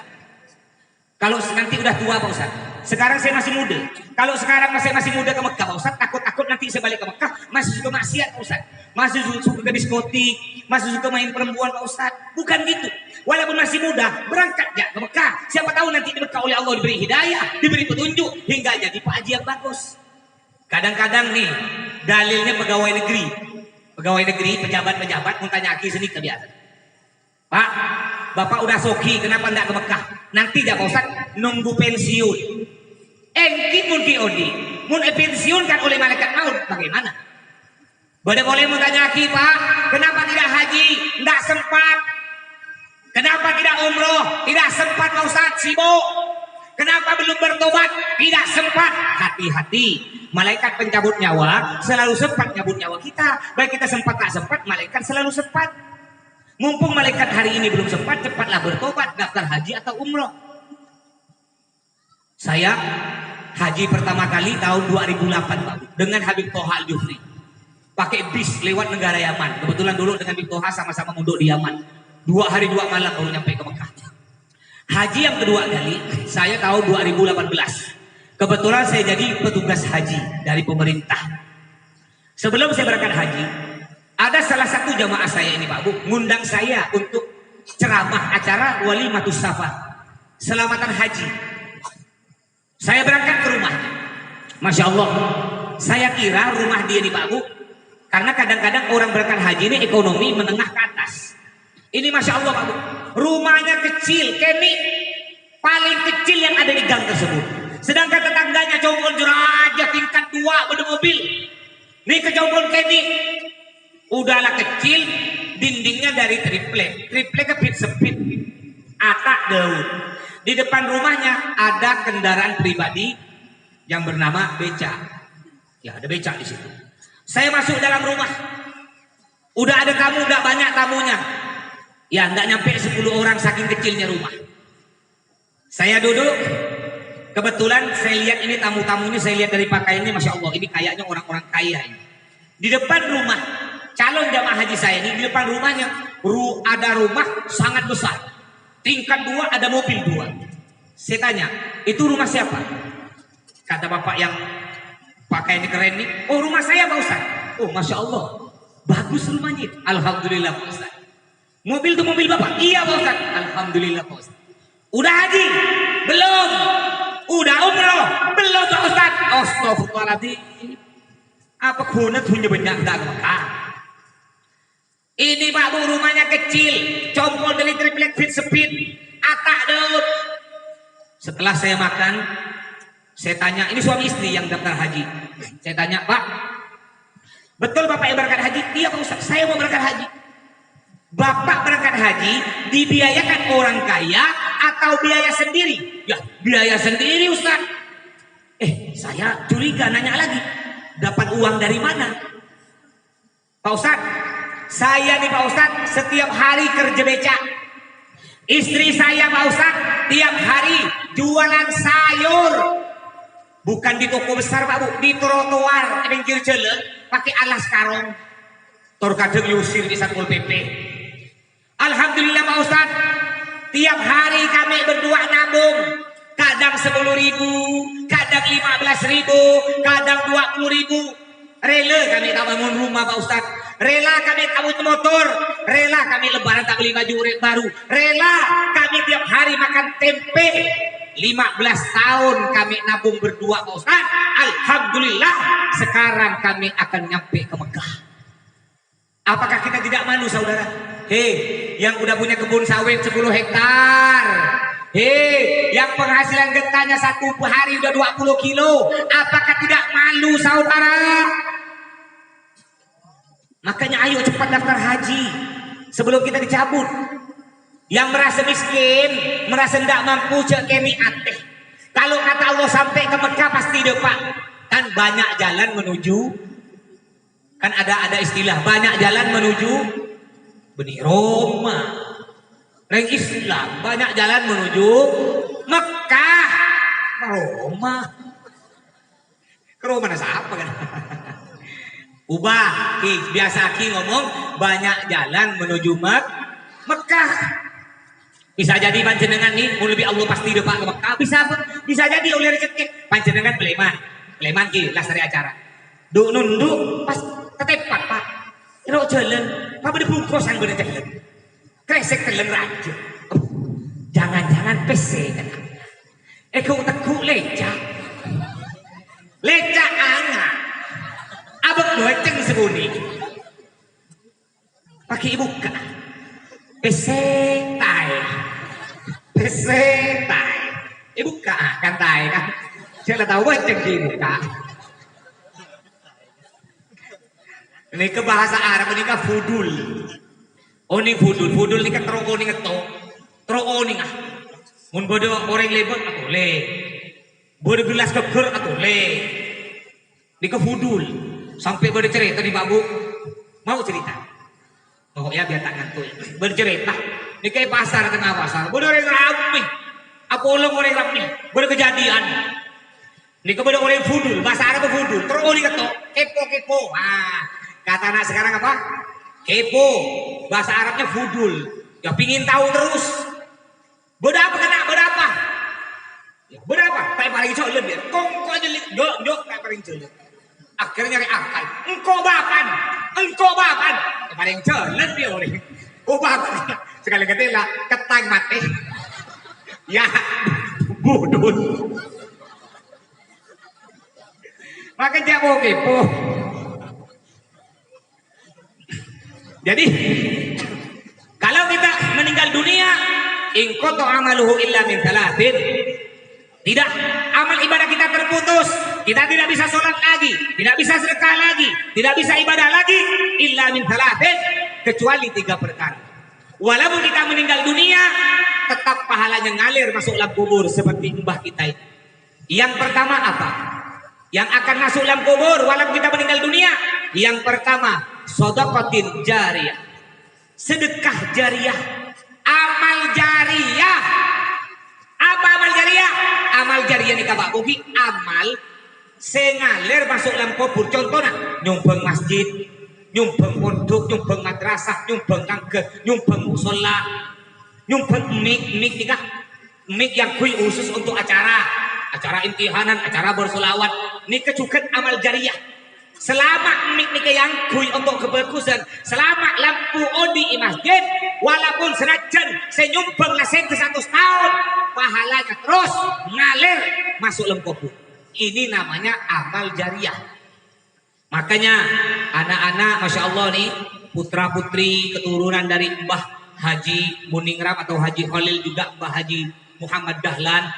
Kalau nanti udah tua Pak Ustaz. Sekarang saya masih muda. Kalau sekarang masih muda ke Mekah Pak Ustaz, takut nanti saya balik ke Mekah masih suka maksiat Pak Ustaz. Masih suka ke diskotik, masih suka main perempuan Pak Ustaz. Bukan gitu. Walaupun masih muda, berangkat ya ke Mekah. Siapa tahu nanti di Mekah oleh Allah diberi hidayah, diberi petunjuk hingga jadi Pak Haji yang bagus. Kadang-kadang nih dalilnya pegawai negeri, pejabat mau tanya sini kebiasaan. Pak, Bapak udah soki, kenapa enggak ke Mekah? Nanti ya Pak Ustaz nunggu pensiun. Engki mungkin odi, mun pensiun kan oleh malaikat maut, bagaimana? Boleh mau tanya Pak, kenapa tidak haji? Enggak sempat. Kenapa tidak umroh? Tidak sempat Pak Ustaz, sibuk. Kenapa belum bertobat? Tidak sempat. Hati-hati, malaikat pencabut nyawa selalu sempat cabut nyawa kita. Baik kita sempat tak sempat, malaikat selalu sempat. Mumpung malaikat hari ini belum sempat, cepatlah bertobat, daftar haji atau umroh. Saya haji pertama kali tahun 2008 dengan Habib Toha Al-Jufri. Pakai bis lewat negara Yaman. Kebetulan dulu dengan Habib Toha sama-sama mundur di Yaman. 2 hari 2 malam baru nyampe ke Mekah. Haji yang kedua kali saya tahun 2018. Kebetulan saya jadi petugas haji dari pemerintah. Sebelum saya berangkat haji, ada salah satu jamaah saya ini Pak Bu ngundang saya untuk ceramah acara Walimatus Safar, selamatan haji. Saya berangkat ke rumah. Masya Allah, saya kira rumah dia nih Pak Bu, karena kadang-kadang orang berangkat haji ini ekonomi menengah ke atas. Ini Masya Allah Pak Bu, rumahnya kecil, keni paling kecil yang ada di gang tersebut. Sedangkan tetangganya jombon jeraja tingkat 2 bermobil. Nih ke jombon keni, udahlah kecil, dindingnya dari triplek ke pit sepit, atak daun. Di depan rumahnya ada kendaraan pribadi yang bernama beca. Ya ada beca di situ. Saya masuk dalam rumah, udah ada tamu, udah banyak tamunya. Ya nggak nyampe 10 orang saking kecilnya rumah. Saya duduk, kebetulan saya lihat ini tamu-tamunya, saya lihat dari pakaiannya, Masya Allah ini kayaknya orang-orang kaya ini. Di depan rumah calon jamaah haji saya ini, di depan rumahnya ada rumah sangat besar, tingkat 2, ada mobil 2. Saya tanya, itu rumah siapa? Kata bapak yang pakaiannya keren nih, oh rumah saya Pak Ustaz. Oh Masya Allah, bagus rumahnya. Alhamdulillah Pak Ustaz. Mobil itu mobil bapak? Iya Pak Ustaz. Alhamdulillah Pak Ustaz. Udah haji? Belum. Udah umroh? Belum Pak Ustaz. Astagfirullahaladzim. Apa guna punya banyak enggak ke Mekah? Ini Pak Bu rumahnya kecil, compol dari triplek fit speed, atak daun. Setelah saya makan, saya tanya, ini suami istri yang daftar haji. Saya tanya, Pak, betul Bapak yang berangkat haji? Iya Pak Ustaz, saya mau berangkat haji. Bapak berangkat haji dibiayakan orang kaya atau biaya sendiri? Ya, biaya sendiri Ustaz. Saya curiga, nanya lagi, dapat uang dari mana? Pak Ustaz, saya nih Pak Ustaz setiap hari kerja beca. Istri saya Pak Ustaz tiap hari jualan sayur. Bukan di toko besar Pak Bu, di trotoar pinggir jalan pakai alas karung. Terkadang diusir di Satpol PP. Alhamdulillah Pak Ustaz, tiap hari kami berdua nabung. Kadang 10.000, kadang 15.000, kadang 20.000. Rela kami tak bangun rumah Pak Ustaz. Rela kami kabut motor. Rela kami lebaran tak beli baju baru. Rela kami tiap hari makan tempe. 15 tahun kami nabung berdua Pak Ustaz. Alhamdulillah sekarang kami akan nyampe ke Mekah. Apakah kita tidak malu saudara? Hei, yang udah punya kebun sawit 10 hektar. Hei, yang penghasilan getahnya 1 hari udah 20 kilo. Apakah tidak malu saudara? Makanya ayo cepat daftar haji sebelum kita dicabut. Yang merasa miskin, merasa tidak mampu, cek kemi ateh. Kalau kata Allah sampai ke Mekah pasti depan. Kan banyak jalan menuju, kan ada istilah banyak jalan menuju benih Roma. Reng Islam banyak jalan menuju Mekah. Roma. Ke Roma mana siapa kan? Ubah, biasa Ki ngomong banyak jalan menuju Mekah. Bisa jadi panjenengan nih, mau lebih Allah pasti depan ke Mekah. Bisa jadi oleh rezeki panjenengan Pleman Ki lastari acara. Duk nunduk pas ketepak Pak. Ro jalan, Pak bede bungkusan bede jalan. Kresek telen raja. Jangan-jangan PC kan. Kau tekuk leca. Leca anga. Abang boceng sebuni. Pakai buka. Pesetai. Buka kan tai kan. Saya tahu boceng di buka. Ini ke bahasa Arab ini ke fudul. Oh ini fudul ini kan teroko ini ngetok. Teroko ini ngah. Mun bodo orang lebet atau le. Bodo gelas keker atau le. Ini ke fudul. Sampai bercerita di Babu, mau cerita? Oh ya biar tak ngantuk. Bercerita, ini kayak pasar tengah pasar. Bodoh orang ramai, apa orang ramai, bodoh kejadian. Ini kemudian orang fudul, bahasa Arab fudul. Terus orang kata kepo. Kata anak sekarang apa? Kepo, bahasa Arabnya fudul. Ya pingin tahu terus. Berapa kena berapa? Ya, berapa? Tak paling colot dia. Kongko aja jok tak paling colot. Akhirnya nyari akal. Engkau bapan. Tak paling colot dia orang. Oh bapan. Sekali ketela ketang mati. Ya budut. Maka jangan kepo. Jadi kalau kita meninggal dunia, in qata amaluhu illa min thalathin. Tidak, amal ibadah kita terputus. Kita tidak bisa sholat lagi, tidak bisa sedekah lagi, tidak bisa ibadah lagi illa min thalathin, kecuali 3 perkara. Walaupun kita meninggal dunia, tetap pahalanya ngalir masuk dalam kubur seperti mbah kita ini. Yang pertama apa? Yang akan masuk dalam kubur walaupun kita meninggal dunia, yang pertama shadaqatin jariyah, sedekah jariah, amal jariah. Apa amal jariah? Amal jariah ni kabak buki amal sengalir masuk dalam kubur. Contohnya nyumbang masjid, nyumbang pondok, nyumbang madrasah, nyumbang tangga, nyumbang musola, nyumbang mik nikah, mik yang kui khusus untuk acara intihanan, acara bersolawat. Ini juga amal jariah. Selama mik yang kui untuk kebagusan, selama lampu odi di masjid, walaupun senajan saya nyumbang lah 100 tahun, pahalanya terus ngalir masuk dalam kubur. Ini namanya amal jariah. Makanya anak-anak Masya Allah nih, putra putri keturunan dari Mbah Haji Muningrat atau Haji Khalil, juga Mbah Haji Muhammad Dahlan,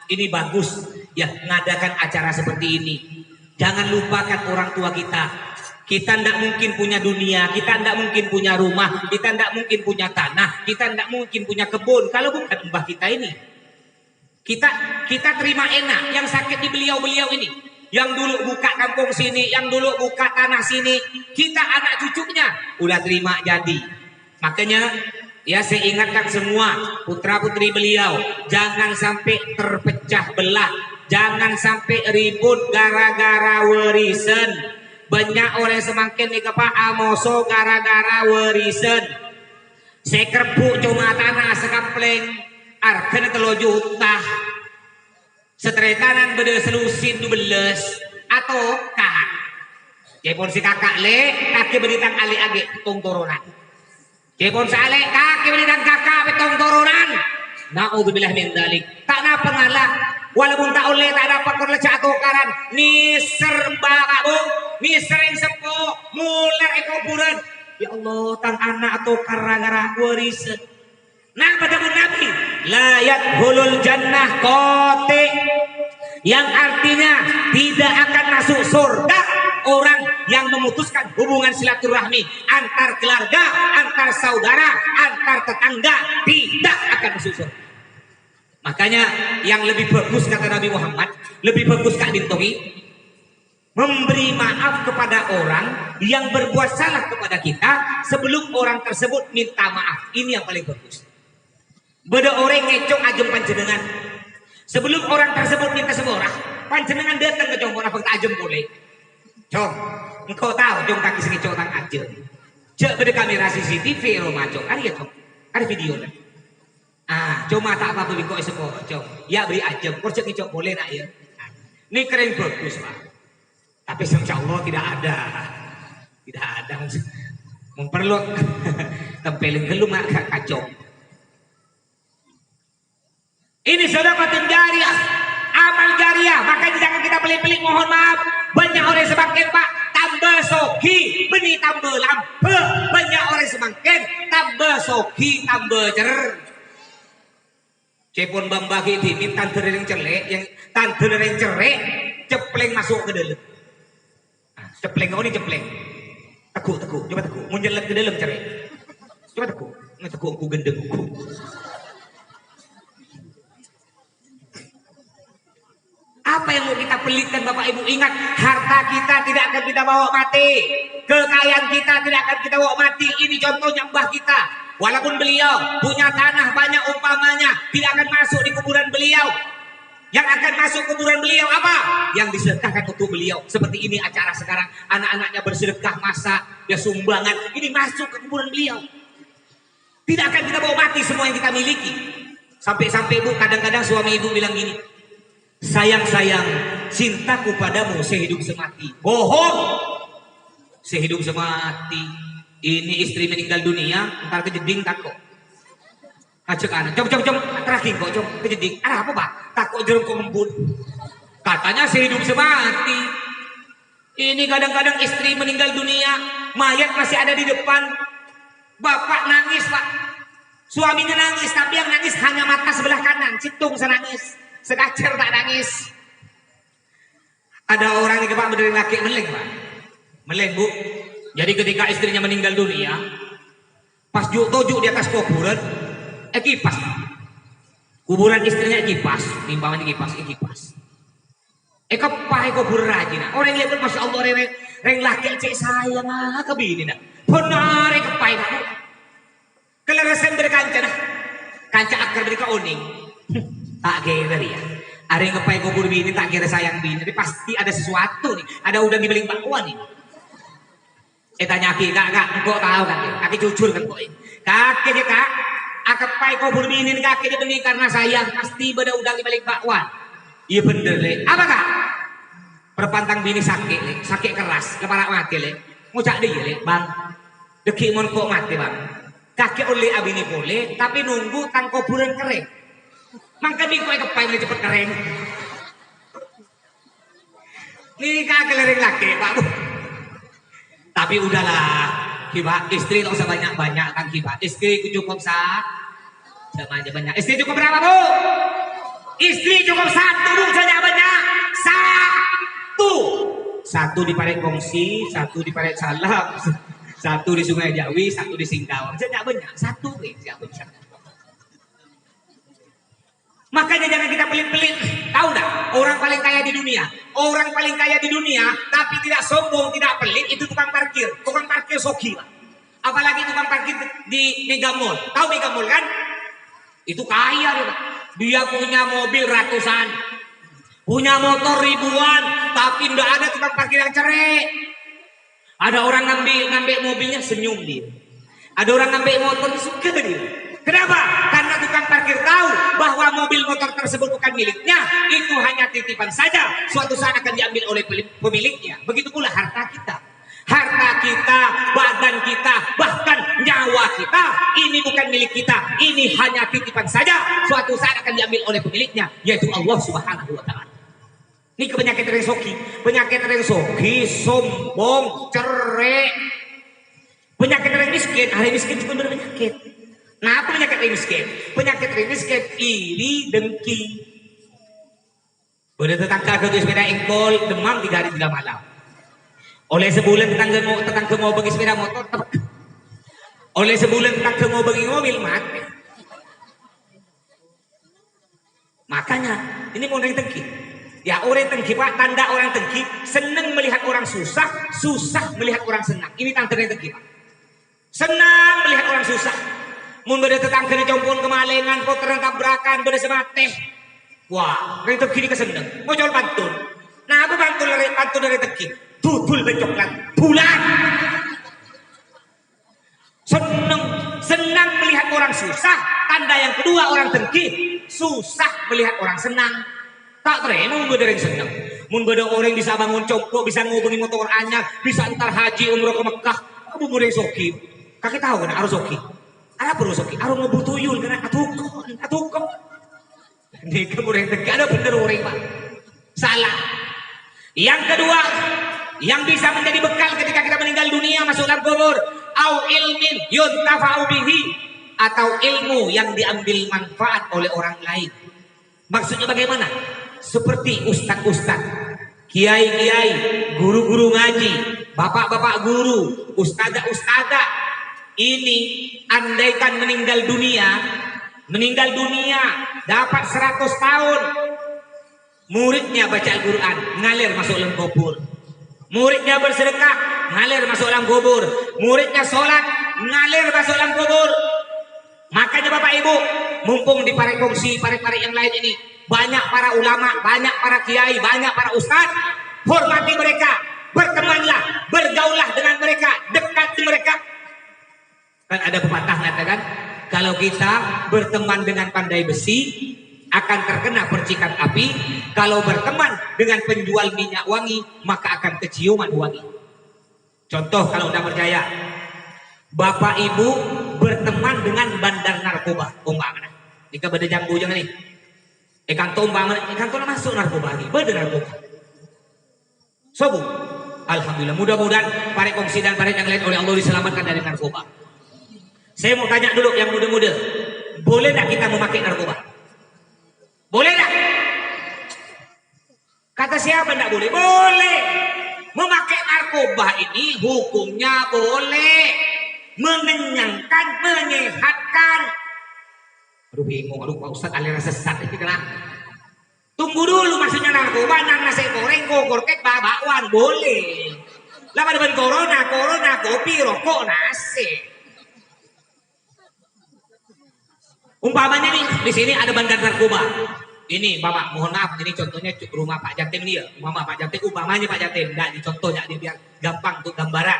ini bagus ya ngadakan acara seperti ini. Jangan lupakan orang tua kita. Kita tidak mungkin punya dunia, kita tidak mungkin punya rumah, kita tidak mungkin punya tanah, kita tidak mungkin punya kebun kalau bukan mbah kita ini. Kita terima enak yang sakit di beliau-beliau ini, yang dulu buka kampung sini, yang dulu buka tanah sini, kita anak cucunya udah terima jadi. Makanya ya saya ingatkan semua putra putri beliau, jangan sampai terpecah belah. Jangan sampai ribut gara-gara warisan. Banyak orang semakin nih kepak amoso gara-gara warisan. Sekerbuk cuma tanah sekapleng, argana 3 juta. Setretanan beda selusin 12 atau kakak. Jepon si kakak le, kaki berditang ali age tung turunan. Jepon si ale, kaki berditang kakak betong turunan. Naudzubillah min dzalik. Tak napa ngalah. Walaupun tak oleh tak dapat kerja atau karan ni serba kamu ni sering sepo mular kuburan. Ya Allah, tang anak atau gara-gara warisan. Nah pada Nabi la yadkhulul jannah qati, yang artinya tidak akan masuk surga orang yang memutuskan hubungan silaturahmi antar keluarga, antar saudara, antar tetangga, tidak akan masuk surga. Makanya yang lebih bagus kata Nabi Muhammad, lebih bagus Kak Dintogi, memberi maaf kepada orang yang berbuat salah kepada kita sebelum orang tersebut minta maaf. Ini yang paling bagus. Beda orang ngecok ajem panjenengan. Sebelum orang tersebut minta seborah, panjenengan datang ke jompo nafak ajem boleh. Cok, engkau tahu jom kaki segi cok tang ajem. Cek beda kamera CCTV rumah cok, ada ya cok, ada video kan. Cuma tak apa-apa bingkok sepo, cok. Ya beri ajem, kurcek cok boleh nak ya. Ini keren bagus pak. Tapi insya Allah tidak ada. Memperlu tempelin gelum kacau. Ini sedekah jariah, amal jariah. Makanya jangan kita pelik-pelik, mohon maaf. Banyak orang semakin pak tambah soki, beni tambah lampe. Banyak orang semakin tambah soki, tambah cer. Cepon bambagi ini tante yang celek, yang tante yang cerek, cepleng masuk ke dalam. Cepleng kau ini cepleng. Tekuk, coba tekuk. Munjelat ke dalam cerek. Coba tekuk. Tekuk aku gendeng aku. Apa yang mau kita pelitkan Bapak Ibu? Ingat, harta kita tidak akan kita bawa mati. Kekayaan kita tidak akan kita bawa mati. Ini contohnya mbah kita. Walaupun beliau punya tanah banyak umpamanya, tidak akan masuk di kuburan beliau. Yang akan masuk kuburan beliau apa? Yang disedekahkan untuk beliau. Seperti ini acara sekarang, anak-anaknya bersedekah masak, ya sumbangan, ini masuk ke kuburan beliau. Tidak akan kita bawa mati semua yang kita miliki. Sampai-sampai Bu, kadang-kadang suami ibu bilang gini, sayang-sayang, cintaku padamu sehidup semati. Bohong. Sehidup semati. Ini istri meninggal dunia, ntar kejeding takut. Ajak anak, jom, terakhir kok, jom, kejeding. Ada apa Pak? Takut jeruk kembun. Katanya sehidup semati. Ini kadang-kadang istri meninggal dunia, mayat masih ada di depan. Bapak nangis Pak. Suaminya nangis, tapi yang nangis hanya mata sebelah kanan. Citung senangis, sekacer tak nangis. Ada orang yang Pak berdiri laki meleng Pak. Meleng Bu. Jadi ketika istrinya meninggal dunia, pas tojuk di atas kuburan, kipas. Kuburan istrinya kipas, timbangan kipas. Kepai kubur rajin. Orang lihat Masya Allah, reng laki cek sayang kebini nak. Benar kepai kamu. Kelerasan berkanca dah. Kanca akar berika oning. Tak kira dia. Ada yang kepai kubur bini tak kira sayang bini. Tapi pasti ada sesuatu nih. Ada udang di beling bakwan nih. Tanya kaki kak, kok tahu kan? Kaki jujur kan kok? Kaki dia kak. Kepai kubur bini kaki dia benih karena sayang. Pasti ada udang di beling bakwan. Iya bener le. Apa kak? Perpantang bini sakit le. Sakit keras. Kepala mati le. Ngucak dia le. Bang. Deki mon kok mati bang. Kakek oleh abini boleh, tapi nunggu tang kuburan kering. Mangka di kue kepai mulai cepet kering. Ini kakek lering laki, Pak Bu. Tapi udahlah, Kiba, istri tak usah banyak-banyak kan Kiba. Istri cukup banyak. Istri cukup berapa Bu? Istri cukup satu Bu, saja banyak. Satu di Parek Kongsi, satu di Parek Salam. Satu di Sungai Jawi, satu di Singkawang. Saya tidak banyak, satu siapa bisa. Makanya jangan kita pelit-pelit. Tahu tak? Orang paling kaya di dunia. Orang paling kaya di dunia, tapi tidak sombong, tidak pelit, itu tukang parkir. Tukang parkir Soki. Apalagi tukang parkir di Mega Mall. Tahu Mega Mall kan? Itu kaya dia. Dia punya mobil ratusan. Punya motor ribuan. Tapi tidak ada tukang parkir yang cerai. Ada orang ngambil mobilnya senyum dia. Ada orang ngambil motor suka dia. Kenapa? Karena tukang parkir tahu bahwa mobil motor tersebut bukan miliknya. Itu hanya titipan saja. Suatu saat akan diambil oleh pemiliknya. Begitu pula harta kita. Harta kita, badan kita, bahkan nyawa kita. Ini bukan milik kita. Ini hanya titipan saja. Suatu saat akan diambil oleh pemiliknya. Yaitu Allah Subhanahu wa Ta'ala. Ini penyakit yang soki, sombong, cerai. Penyakit orang miskin, hari miskin juga berpenyakit. Nah, apa penyakit orang miskin? Penyakit orang miskin iri, dengki. Udah tetangga ke sepeda engkol, demam 3 hari 3 malam. Oleh sebulan tetangga mau bagi sepeda motor, oleh sebulan tetangga mau bagi mobil, mati. Makanya, ini mau dari dengki. Ya orang tengki Pak, tanda orang tengki senang melihat orang susah, susah melihat orang senang. Ini tanda tengki Pak. Senang melihat orang susah. Mun beda tetangga compon kemalengan, kotoran tabrakan, beda semateh. Wah, orang tengki ini kesenang. Mau jual pantun. Nah, apa pantun dari tengki? Tutul becoklat bulan. Senang melihat orang susah. Tanda yang kedua orang tengki susah melihat orang senang. Tak terima mun beda yang senang. Mun beda orang bisa bangun cokro, bisa ngubungin motor anyar, bisa antar haji umroh ke Mekah. Kamu mulai soki. Kakek tahu kan harus soki. Ada perlu soki. Harus ngubur tuyul karena atukon. Ini kamu yang tegak ada bener orang Pak. Salah. Yang kedua, yang bisa menjadi bekal ketika kita meninggal dunia masuk dalam kubur, au ilmin yuntafa'u bihi, atau ilmu yang diambil manfaat oleh orang lain. Maksudnya bagaimana? Seperti ustad-ustad, kiai-kiai, guru-guru ngaji, bapak-bapak guru, ustadzah-ustadzah. Ini andaikan meninggal dunia dapat 100 tahun, muridnya baca Al-Quran, ngalir masuk dalam kubur. Muridnya bersedekah, ngalir masuk dalam kubur. Muridnya sholat, ngalir masuk dalam kubur. Makanya Bapak Ibu, mumpung di Parek Kongsi, Parek-Parek yang lain ini, banyak para ulama, banyak para kiai, banyak para ustadz, hormati mereka, bertemanlah, bergaullah dengan mereka, dekati mereka. Kan ada pepatah katakan, kalau kita berteman dengan pandai besi akan terkena percikan api. Kalau berteman dengan penjual minyak wangi maka akan keciuman wangi. Contoh kalau tidak percaya, bapak ibu berteman dengan bandar narkoba, umpamanya. Jika beda jambu jangan nih. Ikan tombang, ikan tombang masuk narkoba lagi, beda narkoba. Sobu, alhamdulillah. Mudah-mudahan para kongsi dan para yang lain oleh Allah diselamatkan dari narkoba. Saya mau tanya dulu yang muda-muda, boleh tak kita memakai narkoba? Boleh tak? Kata siapa tidak boleh? Boleh. Memakai narkoba ini hukumnya boleh, mengenyangkan, menyehatkan. Aduh bingung, aduh Pak Ustadz aliran sesat ini kena. Tunggu dulu, maksudnya narkoba, nang nasi goreng, gogor kek, bakwan, boleh. Lama dengan corona, kopi, rokok, nasi. Umpamanya nih, di sini ada bandar narkoba. Ini Bapak, mohon maaf, ini contohnya rumah Pak Jatim nih ya. Rumah Pak Jatim, umpamanya Pak Jatim, enggak di contohnya, biar gampang untuk gambaran.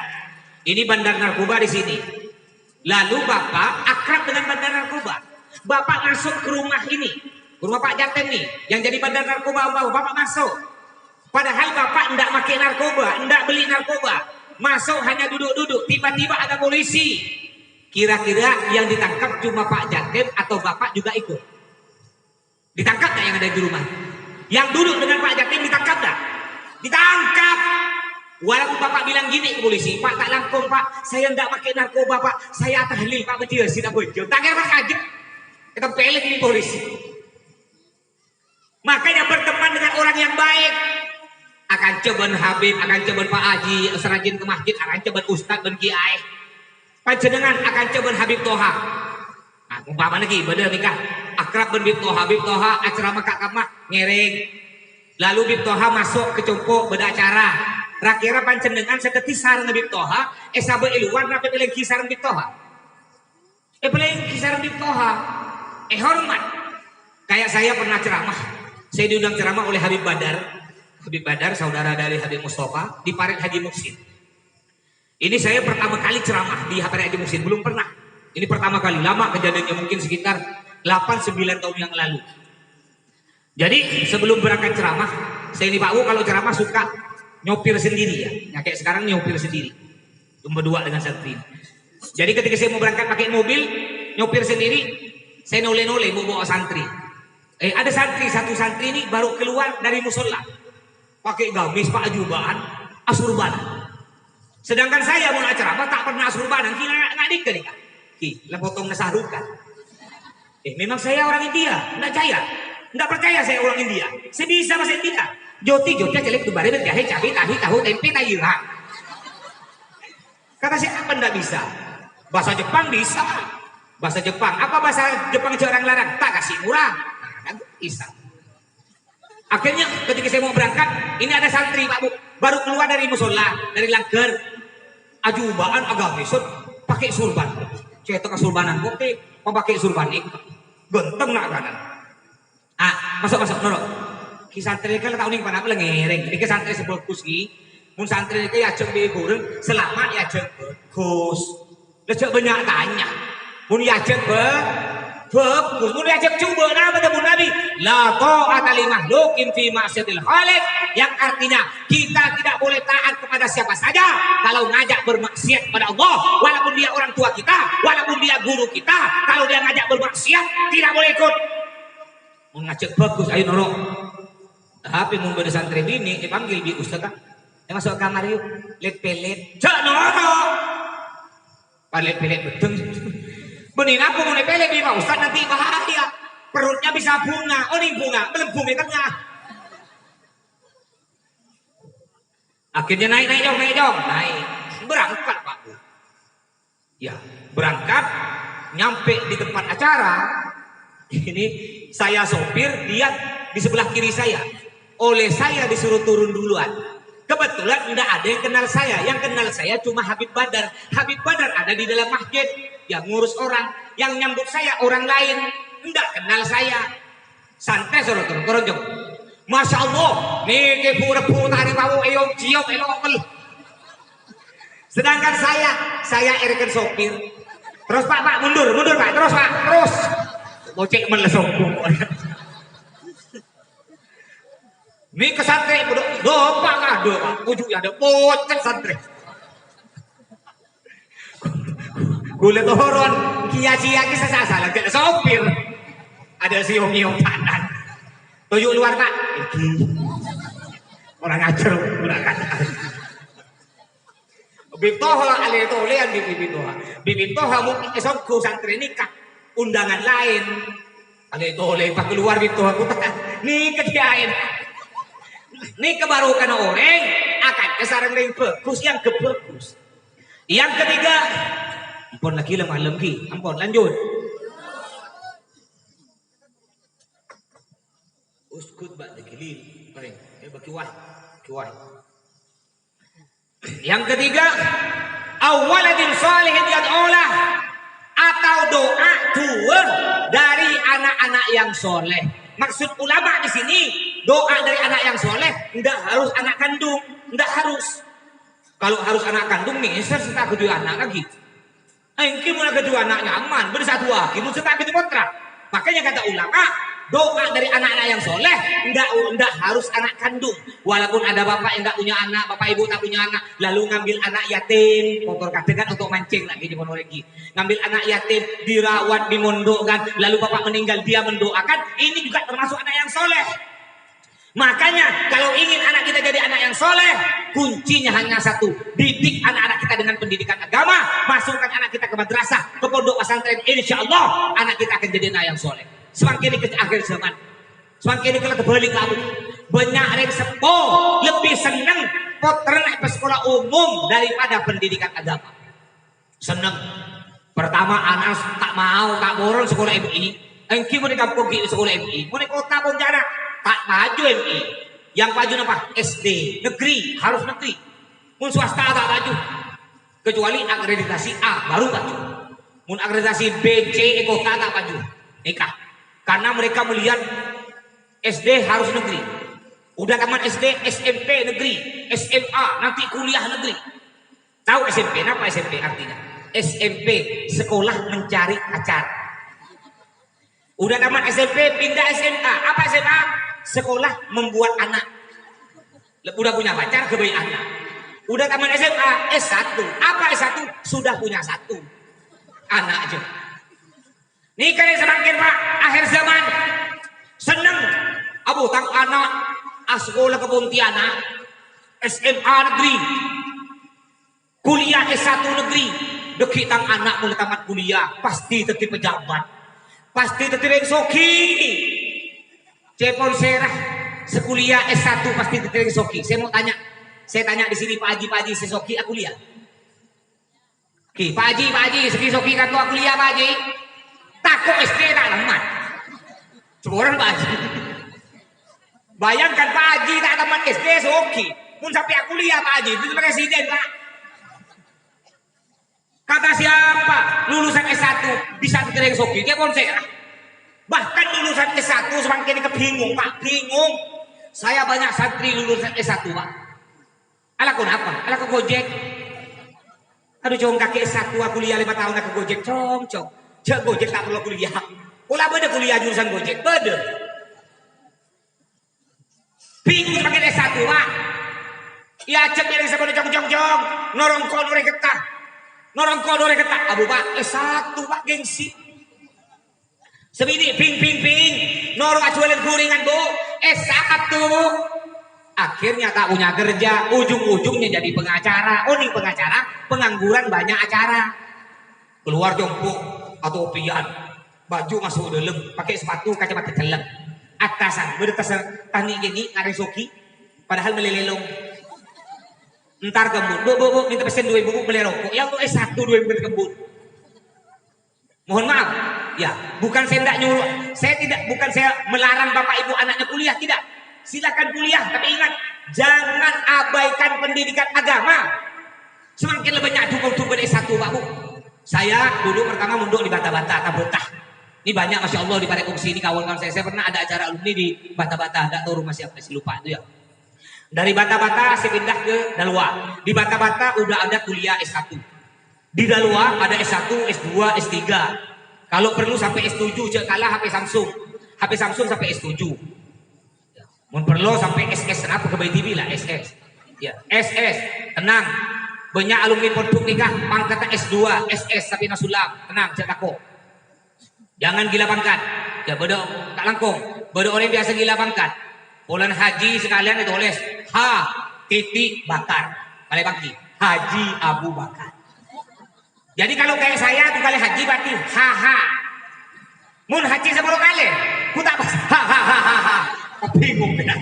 Ini bandar narkoba di sini. Lalu Bapak akrab dengan bandar narkoba. Bapak masuk ke rumah ini, rumah Pak Jatim nih, yang jadi bandar narkoba, Bapak masuk. Padahal Bapak enggak pakai narkoba, enggak beli narkoba. Masuk hanya duduk-duduk, tiba-tiba ada polisi. Kira-kira yang ditangkap cuma Pak Jatim atau Bapak juga ikut? Ditangkap nggak yang ada di rumah? Yang duduk dengan Pak Jatim ditangkap nggak? Ditangkap. Walaupun Bapak bilang gini ke polisi, Pak tak langkung Pak, saya enggak pakai narkoba Pak, saya tahlil Pak betul, tidak betul. Tak kira kaget. Kita pelek ini polisi. Makanya berteman dengan orang yang baik. Akan coba Habib, akan coba Pak Haji, serajin ke masjid, akan coba Ustadz dan Kiai. Panjenengan akan coba Habib Toha. Nah, umpama lagi, bener nikah. Akrab ben Habib Toha, acara Kak Kamak, ngereng. Lalu Habib Toha masuk ke Congko, beda acara. Rakira panjenengan seketis sarang Habib Toha, sabe iluan, rapi pilih kisaran Habib Toha. Pilih kisaran Habib Toha. Hormat. Kayak saya pernah ceramah. Saya diundang ceramah oleh Habib Badar. Habib Badar, saudara dari Habib Mustafa, di Parit Haji Muksin. Ini saya pertama kali ceramah di Parit Haji Muksin, belum pernah. Ini pertama kali, lama kejadiannya mungkin sekitar 8-9 tahun yang lalu. Jadi sebelum berangkat ceramah, saya ini Pak Bu kalau ceramah suka nyopir sendiri ya. Nah, kayak sekarang nyopir sendiri. Berdua dengan santri. Jadi ketika saya mau berangkat pakai mobil, nyopir sendiri, saya nole-nole mau bawa santri. Ada santri, satu santri ini baru keluar dari musola. Pakai gamis, Pak Ajuban, asurban. Sedangkan saya mau ceramah tak pernah asurban, nggak nikah. Lah potong nasarukan. Memang saya orang India, enggak percaya saya orang India. Saya bisa bahasa India. Joti celek tu bare jahe cabai tahu tempe taira. Kata siapa enggak bisa? Bahasa Jepang bisa. Bahasa Jepang, apa bahasa Jepang orang larang? Tak kasih murah. Nah, bisa. Akhirnya ketika saya mau berangkat, ini ada santri Pak Bu, baru keluar dari musola, dari langgar. Ajubaan agamis, pakai surban. Cetok surbanan putih, pakai surban ini. Genteng nak kanan. Masuk nurut. Ki santri kan tahun ini pada apa ngereng. Jadi santri sebagus ki, mun santri ki ajeng di goreng, selama ya ajeng bagus. Lejak banyak tanya. Mun yajeng bagus, mun yajeng coba nama temu Nabi. La ta'ata li makhluqin fi ma'siyatil khaliq, yang artinya kita tidak boleh taat kepada siapa saja kalau ngajak bermaksiat pada Allah, walaupun dia orang tua kita, walaupun dia guru kita. Kalau dia ngajak bermaksiat tidak boleh ikut. Mun ngajak bagus ayo norok. Tapi mun beda santri bini dipanggil bi ustaz kan. Masuk kamar yuk, lihat pelet. Jak norok. Palet pelet betul. Benin aku mau nepelek di Pak Ustaz nanti bahaya. Perutnya bisa bunga. Oh ini bunga, melembung di tengah. Akhirnya naik jong. Berangkat Pak. Ya, berangkat. Nyampe di tempat acara. Ini saya sopir, dia di sebelah kiri saya. Oleh saya disuruh turun duluan. Kebetulan tidak ada yang kenal saya. Yang kenal saya cuma Habib Badar. Habib Badar ada di dalam masjid. Yang ngurus orang. Yang nyambut saya orang lain. Tidak kenal saya. Santai suruh turun jom. Masya Allah. Nih kepu-repu tari bau eyong cium elokel. Sedangkan saya erikan sopir. Terus Pak, mundur Pak, terus Pak, terus. Bocek melesok. Ini ke santri, Pak ada Pak, ujungnya ada bocek santri. Kulit turun, kia-kia kisah salah, gak ada sopir. Ada siung-siung tangan. Tujuk luar Pak. Orang ngajar, udah kata. Bibtoha alih tolean bibtoha mungkin esok ku santri nikah undangan lain. Alih tole pak keluar bibtoha ku nih kegiain. Nih kebaru karena orang akan kesarang yang bagus yang kebagus. Yang ketiga, ampun lagi lemah ki, ampun lanjut. Uskut bak dikilin, paling bagi kiwai. Yang ketiga, awaladin salihin yad'ulah, atau doa dua dari anak-anak yang soleh. Maksud ulama di sini doa dari anak yang soleh tidak harus anak kandung, tidak harus. Kalau harus anak kandung nih, serta kedua anak lagi. Engki mulai kedua anak nyaman, bersatu lagi, serta kedua kontrak. Makanya kata ulama, doa dari anak-anak yang soleh enggak harus anak kandung. Walaupun ada bapak yang enggak punya anak, bapak ibu tak punya anak, lalu ngambil anak yatim, kotor kadang untuk mancing lagi di lagi. Ngambil anak yatim, dirawat, dimondokkan, lalu bapak meninggal dia mendoakan, ini juga termasuk anak yang soleh. Makanya kalau ingin anak kita jadi anak yang soleh, kuncinya hanya satu, didik anak-anak kita dengan pendidikan agama, masukkan anak kita ke madrasah, ke pondok pesantren, insya Allah anak kita akan jadi anak yang soleh. Semakin ke akhir zaman, semakin ke terbalik lalu, banyak yang sepuh lebih senang potret ke sekolah umum daripada pendidikan agama. Senang. Pertama anak tak mau, tak borong sekolah MI. Engki mau di kampung sekolah MI, mau di kota Pontianak tak maju MI. Yang maju apa? SD negeri, harus negeri. Mun swasta tak maju, kecuali akreditasi A baru maju. Mun akreditasi B, C, kota tak maju. Nikah. Karena mereka melihat SD harus negeri. Udah tamat SD, SMP negeri, SMA nanti kuliah negeri. Tahu SMP? Apa SMP artinya? SMP sekolah mencari pacar. Udah tamat SMP pindah SMA. Apa SMA? Sekolah membuat anak. Udah punya pacar kebaik anak. Udah tamat SMA S1. Apa S1? Sudah punya satu anak aja. Nih kan semakin Pak akhir zaman seneng abu tang anak sekolah ke Pontianak SMA negeri kuliah S1 negeri deki tang anak mulai tamat kuliah pasti tetap pejabat pasti tetap yang soki cepon serah sekuliah S1 pasti tetap yang soki. Saya tanya di sini Pak Haji sesoki aku lihat. Oke, Pak Haji sesoki kan aku lihat Pak Haji. Takut SD tak lemat. Seorang Pak Haji. Bayangkan Pak Haji tak tamat SD soki. Pun sampai aku lihat Pak Haji itu presiden Pak. Kata siapa? Lulusan S1 bisa diterima soki. Dia konser. Bahkan lulusan S1 semakin kebingung Pak. Bingung. Saya banyak santri lulusan S1 Pak. Ala kenapa? Ala ke Gojek. Aduh cong kaki S1 aku kuliah 5 tahun aku Gojek. Cong. Cek Gojek tak perlu kuliah. Ulah beda kuliah jurusan Gojek. Beda. Bingung semakin S1 Pak. Ya cek dari sekolah jong. Norong kodore ketah. Abu Pak S1 Pak gengsi. Sebini ping. Norong acualin kuringan Bu. S1. Akhirnya tak punya kerja. Ujung-ujungnya jadi pengacara. Nih pengacara. Pengangguran banyak acara. Keluar jongkok. Atau pian baju masuk dalam pakai sepatu kacamata celeng atasan bertasan tani gini ngaresoki padahal melelelong entar gembut bu minta pesen 2 bubuk beli rokok yang tuh S1 2 bubuk gembut. Mohon maaf ya bukan saya tidak nyuruh bukan saya melarang bapak ibu anaknya kuliah tidak silakan kuliah tapi ingat jangan abaikan pendidikan agama. Semakin lebih banyak dukung S1 Pak Bu. Saya dulu pertama munduk di Bata-Bata, Tabutah. Ini banyak Masya Allah di Parekumsi ini kawan-kawan saya pernah ada acara alumni di Bata-Bata. Enggak tahu rumah siapa, saya lupa itu ya. Dari Bata-Bata saya pindah ke Dalwa. Di Bata-Bata udah ada kuliah S1. Di Dalua ada S1, S2, S3. Kalau perlu sampai S7, cek kalah HP Samsung. HP Samsung sampai S7. Mun perlu sampai SS, kenapa ke TV lah SS. Ya, SS, tenang. Banyak alumni pondok nikah pangkatnya S2, SS tapi nasulam. Tenang, cek aku. Jangan gila pangkat. Ya bodoh tak langkung. Bodoh orang biasa gila pangkat. Bulan haji sekalian ditulis H titik bakar. Kali bangki. Haji Abu Bakar. Jadi kalau kayak saya tuh kali haji berarti haha. Mun haji 10 kali. Ku tak pas hahaha. Bingung benar.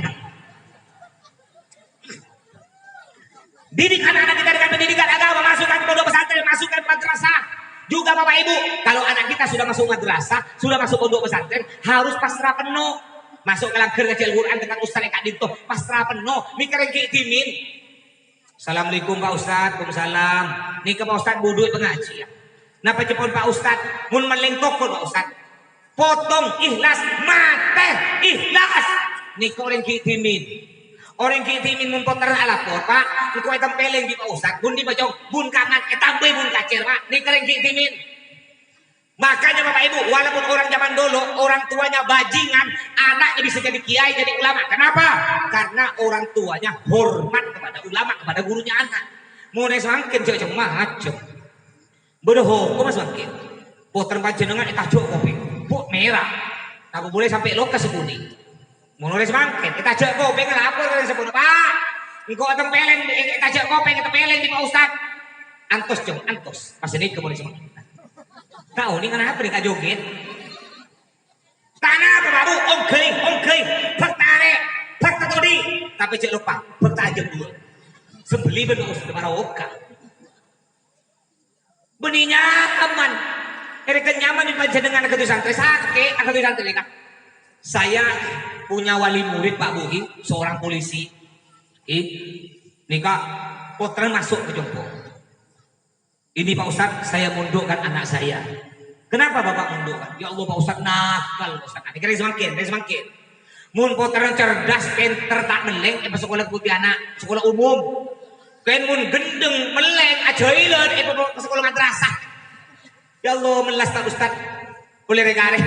Didik anak-anak kita dengan pendidikan agama, masukkan ke pondok pesantren, masukkan ke madrasah. Juga Bapak Ibu, kalau anak kita sudah masuk madrasah, sudah masuk pondok pesantren, harus pasrah penuh. Masuk ke langkir kecil Quran dengan Ustaz Eka Dinto, pasrah penuh. Mikir yang timin. Assalamualaikum Pak Ustaz, Waalaikumsalam. Nih ke Pak Ustaz buduk pengajian. Napa cepon Pak Ustaz, mun meleng tokon Pak Ustaz. Potong ikhlas, mate ikhlas. Nih ke orang timin. Orang kitimin mumpot terang lapor Pak, engkau item peleng di Pak Ustaz, bun di bajong, bun kangen, tambah bun kacir Pak, ini keren kitimin. Makanya Bapak Ibu, walaupun orang zaman dulu, orang tuanya bajingan, anaknya bisa jadi kiai, jadi ulama. Kenapa? Karena orang tuanya hormat kepada ulama, kepada gurunya anak. Mau semakin cek macam. Bodoh, kok mas semakin? Poter panjenengan itajuk kopi, pok merah. Aku boleh sampai lokasi kuning. Menulis mangket, kita jek kopeng lapor kalian sebut Pak. Engkau akan peleng, kita jek kopeng, kita peleng di Pak Ustaz. Antos jom, antos. Pas ini kemudian semakin. Tahu ini kenapa nih kak joget? Tanah apa baru? Ongkei, bertarik, bertatodi. Tapi cek lupa, bertajam dulu. Sebeli benar Ustaz Maroka. Benihnya aman. Mereka nyaman di panjenengan ke santri sakit, ke santri nikah. Saya punya wali murid Pak Buhi, seorang polisi. Nikah potren masuk ke Jompo. Ini Pak Ustadz, saya mundukkan anak saya. Kenapa Bapak mundukkan? Ya Allah Pak Ustadz nakal Pak Ustadz. Ini semakin. Mun potren cerdas, pinter tak meleng, sekolah putih anak, sekolah umum. Kan mun gendeng meleng, ajailan, sekolah madrasah. Ya Allah melas Pak Ustadz, boleh regare.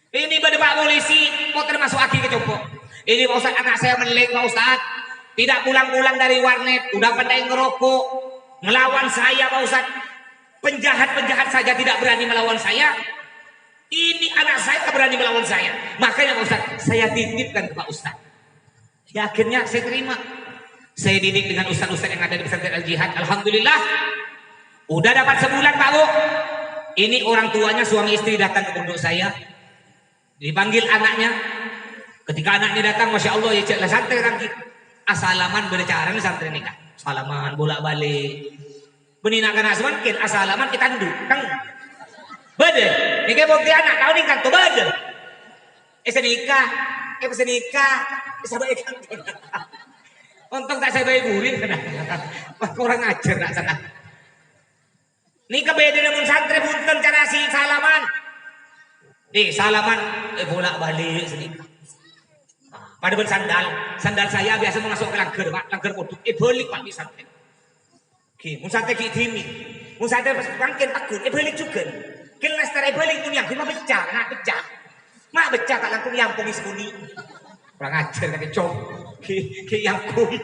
Ini pada Pak Polisi, mau termasuk aki ke Jompo. Ini Pak Ustadz, anak saya meleng Pak Ustadz. Tidak pulang-pulang dari warnet, udah pandai ngerokok. Melawan saya Pak Ustadz. Penjahat-penjahat saja tidak berani melawan saya. Ini anak saya berani melawan saya. Makanya Pak Ustadz, saya titipkan ke Pak Ustadz. Ya akhirnya saya terima. Saya didik dengan ustadz-ustadz yang ada di pesantren Al-Jihad. Alhamdulillah. Udah dapat sebulan Pak Bu. Ini orang tuanya suami istri datang ke pondok saya. Dipanggil anaknya. Ketika anaknya datang, Masya Allah ya cek lah santri kan kita. Asalaman berbicara nih santri nikah. Salaman bolak balik. Benina kana semakin asalaman kita nduk. Kang. Bade. Nikah bukti anak tahu nih kan tuh bade. Senikah. Senikah. Sabai kan. Untung tak sabai burin kena. Kurang ajar nak sana. Nikah beda dengan santri punten cara si salaman. Nih salaman bolak balik sedikit. Pada sandal saya biasa masuk ke langgar Pak, langgar produk. Balik Pak di santri. Oke, mun santri kitimi, mun santri pas pangken takut, balik juga. Kelas tarai balik pun yang cuma pecah, nak pecah. Mak pecah tak langkung yang pungis kuni. Kurang ajar kaki cok, ke yang kuni.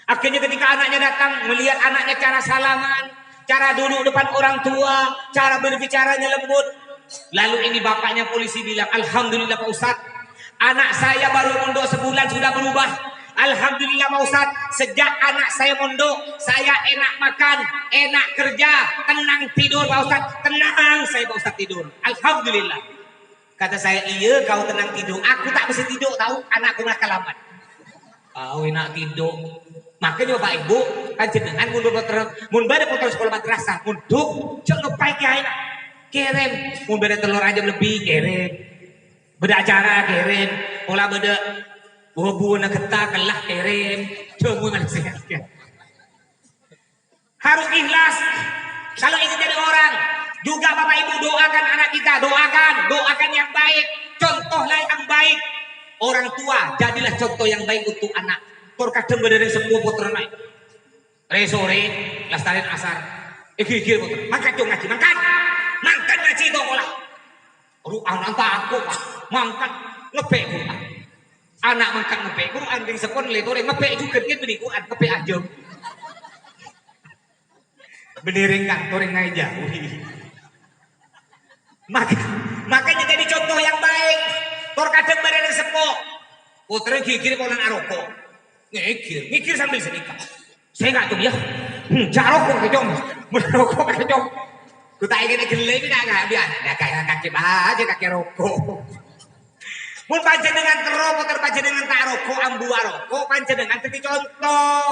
Akhirnya ketika anaknya datang melihat anaknya cara salaman, cara duduk depan orang tua, cara berbicaranya lembut. Lalu ini bapaknya polisi bilang, Alhamdulillah Pak Ustadz, anak saya baru mondok sebulan sudah berubah. Alhamdulillah Pak Ustadz, sejak anak saya mondok, saya enak makan, enak kerja, tenang tidur Pak Ustadz. Tenang saya Pak Ustadz tidur. Alhamdulillah. Kata saya, iya kau tenang tidur. Aku tak bisa tidur tahu, anakku malah kelamat. Kau enak tidur. Makanya Bapak Ibu, kan jenengan mundur mun bade putar sekolah madrasah, mundur, jangan lupa kiai. Kirim, mau beda telur aja lebih kirim, beda acara kirim, pola beda buah-buah nak ketak kelah kirim, coba manusia. Harus ikhlas. Kalau ingin jadi orang, juga Bapak Ibu doakan anak kita, doakan yang baik, contohlah yang baik. Orang tua jadilah contoh yang baik untuk anak. Terkadang beda dari semua putra naik. sore lastarin asar. Gigir putra. Mangkat dong ngaji, mangkat. Mangkat ngaji dong olah. Anak aku pak, mangkat ngepek Quran. Anak mangkat ngepek Quran ring sepon letore ngepek juga kan beli Quran ngepek aja. Beniring kantor yang aja. Makanya jadi contoh yang baik. Tor kadang bareng sepo. Putra gigir kolan aroko. Ngikir sambil sedikit. Saya nggak tuh ya. Jaroko kecong. Merokok kecong. Ku tak ingin gele ini nggak biar. Ada kayak kaki aja kaki rokok. Mun panjenengan teroko terpanjenengan tak rokok ambu rokok panjenengan jadi contoh.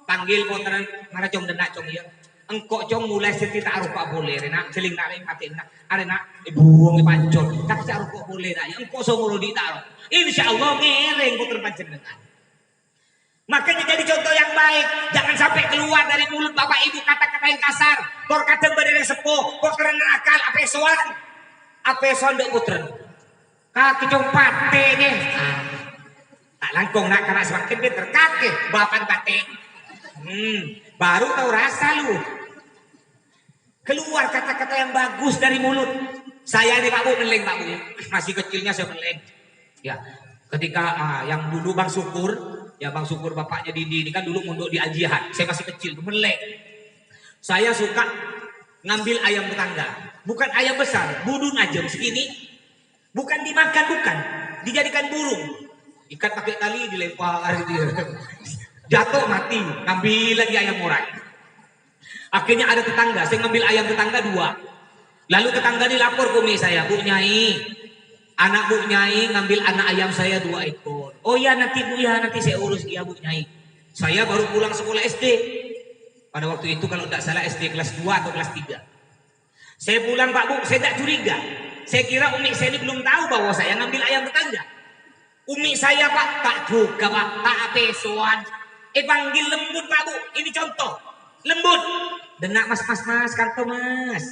Panggil putra mana cong denak cong ya. Engkau cong mulai seti tak rokok boleh. Nak jeling nak mati nak. Ada nak buang pancor. Tak tak rokok boleh nak. Engkau somoro di tak rokok. Insya Allah ngereng putra panjenengan. Makanya jadi contoh yang baik. Jangan sampai keluar dari mulut bapak ibu kata-kata yang kasar. Kor kadang badai sepuh. Kor keren akal. Apesoan dek putra. Kaki cong pate nih. Tak langkong nak karena semakin pinter. Kaki bapan pate. Baru tahu rasa lu. Keluar kata-kata yang bagus dari mulut. Saya ini Pak Bu meleng Pak Bu. Masih kecilnya saya meleng. Ya, ketika yang dulu Bang Syukur, ya Bang Syukur bapaknya Didi ini kan dulu mondok di Al-Jihad. Saya masih kecil tuh meleng. Saya suka ngambil ayam tetangga. Bukan ayam besar, budun aja segini. Bukan dimakan, bukan. Dijadikan burung. Ikat pakai tali dilempar dia. Jatuh mati, ngambil lagi ayam orang. Akhirnya ada tetangga, saya ngambil ayam tetangga 2. Lalu tetangga ini lapor ke umi saya, Bu Nyai, anak Bu Nyai ngambil anak ayam saya 2 ekor. Oh ya nanti Bu ya, nanti saya urus ya Bu Nyai. Saya baru pulang sekolah SD. Pada waktu itu kalau tidak salah SD kelas 2 atau kelas 3. Saya pulang Pak Bu, saya tidak curiga. Saya kira umi saya ini belum tahu bahwa saya ngambil ayam tetangga. Umi saya Pak, tak juga Pak, tak apesoan. Panggil lembut Pak Bu, ini contoh. Lembut. Denak mas, kanto mas.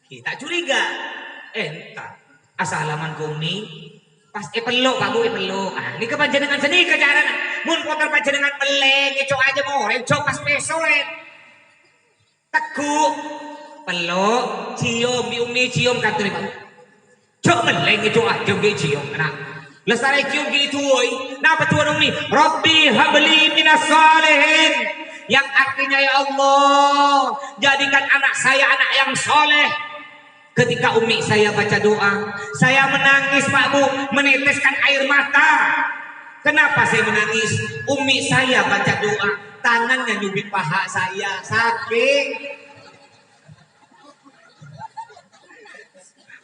Kita curiga. Entah. Asalaman kumi. Pas peluk Pak Bu, peluk. Ini kepanjenengan seni kejaran. Mun poter panjenengan peleng, cok aja mau. Cok pas pesoen. Teguk. Peluk, cium, di umi cium kantor Pak Bu. Cok meleng, cok aja cium. Nah. Lestari cium gitu woi. Nah betul umi. Rabbi habli minas salihin. Yang artinya ya Allah, jadikan anak saya anak yang soleh. Ketika umi saya baca doa, saya menangis Pak Bu, meneteskan air mata. Kenapa saya menangis? Umi saya baca doa, tangannya nyubit paha saya, sakit.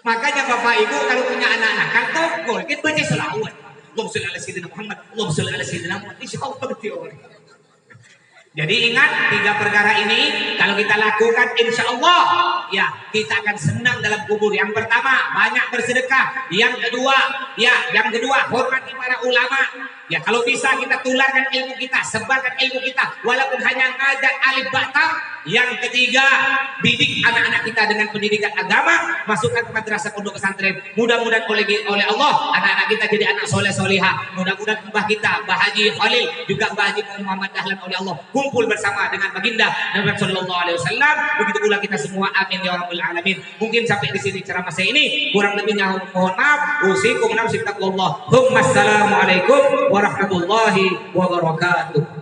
Makanya Bapak Ibu kalau punya anak-anak kan tokol, kita baca selawat. Allahumma sholli ala sayyidina Muhammad, Allahumma sholli ala sayyidina Muhammad. Insyaallah betul. Jadi ingat 3 perkara ini kalau kita lakukan insya Allah ya kita akan senang dalam kubur. Yang pertama banyak bersedekah. Yang kedua hormati para ulama. Ya kalau bisa kita tularkan ilmu kita, sebarkan ilmu kita walaupun hanya ngajak alif bata. Yang ketiga didik anak-anak kita dengan pendidikan agama, masukkan ke madrasah pondok pesantren. Mudah-mudahan oleh Allah anak-anak kita jadi anak soleh solihah. Mudah-mudahan mbah kita Mbah Haji Khalil juga Mbah Haji Muhammad Dahlan oleh Allah kumpul bersama dengan baginda Nabi Sallallahu Alaihi Wasallam. Begitu pula kita semua, amin ya rabbal alamin. Mungkin sampai di sini ceramah saya ini, kurang lebihnya mohon maaf. Usikum nafsi taqwallah. Assalamualaikum warahmatullahi wabarakatuh.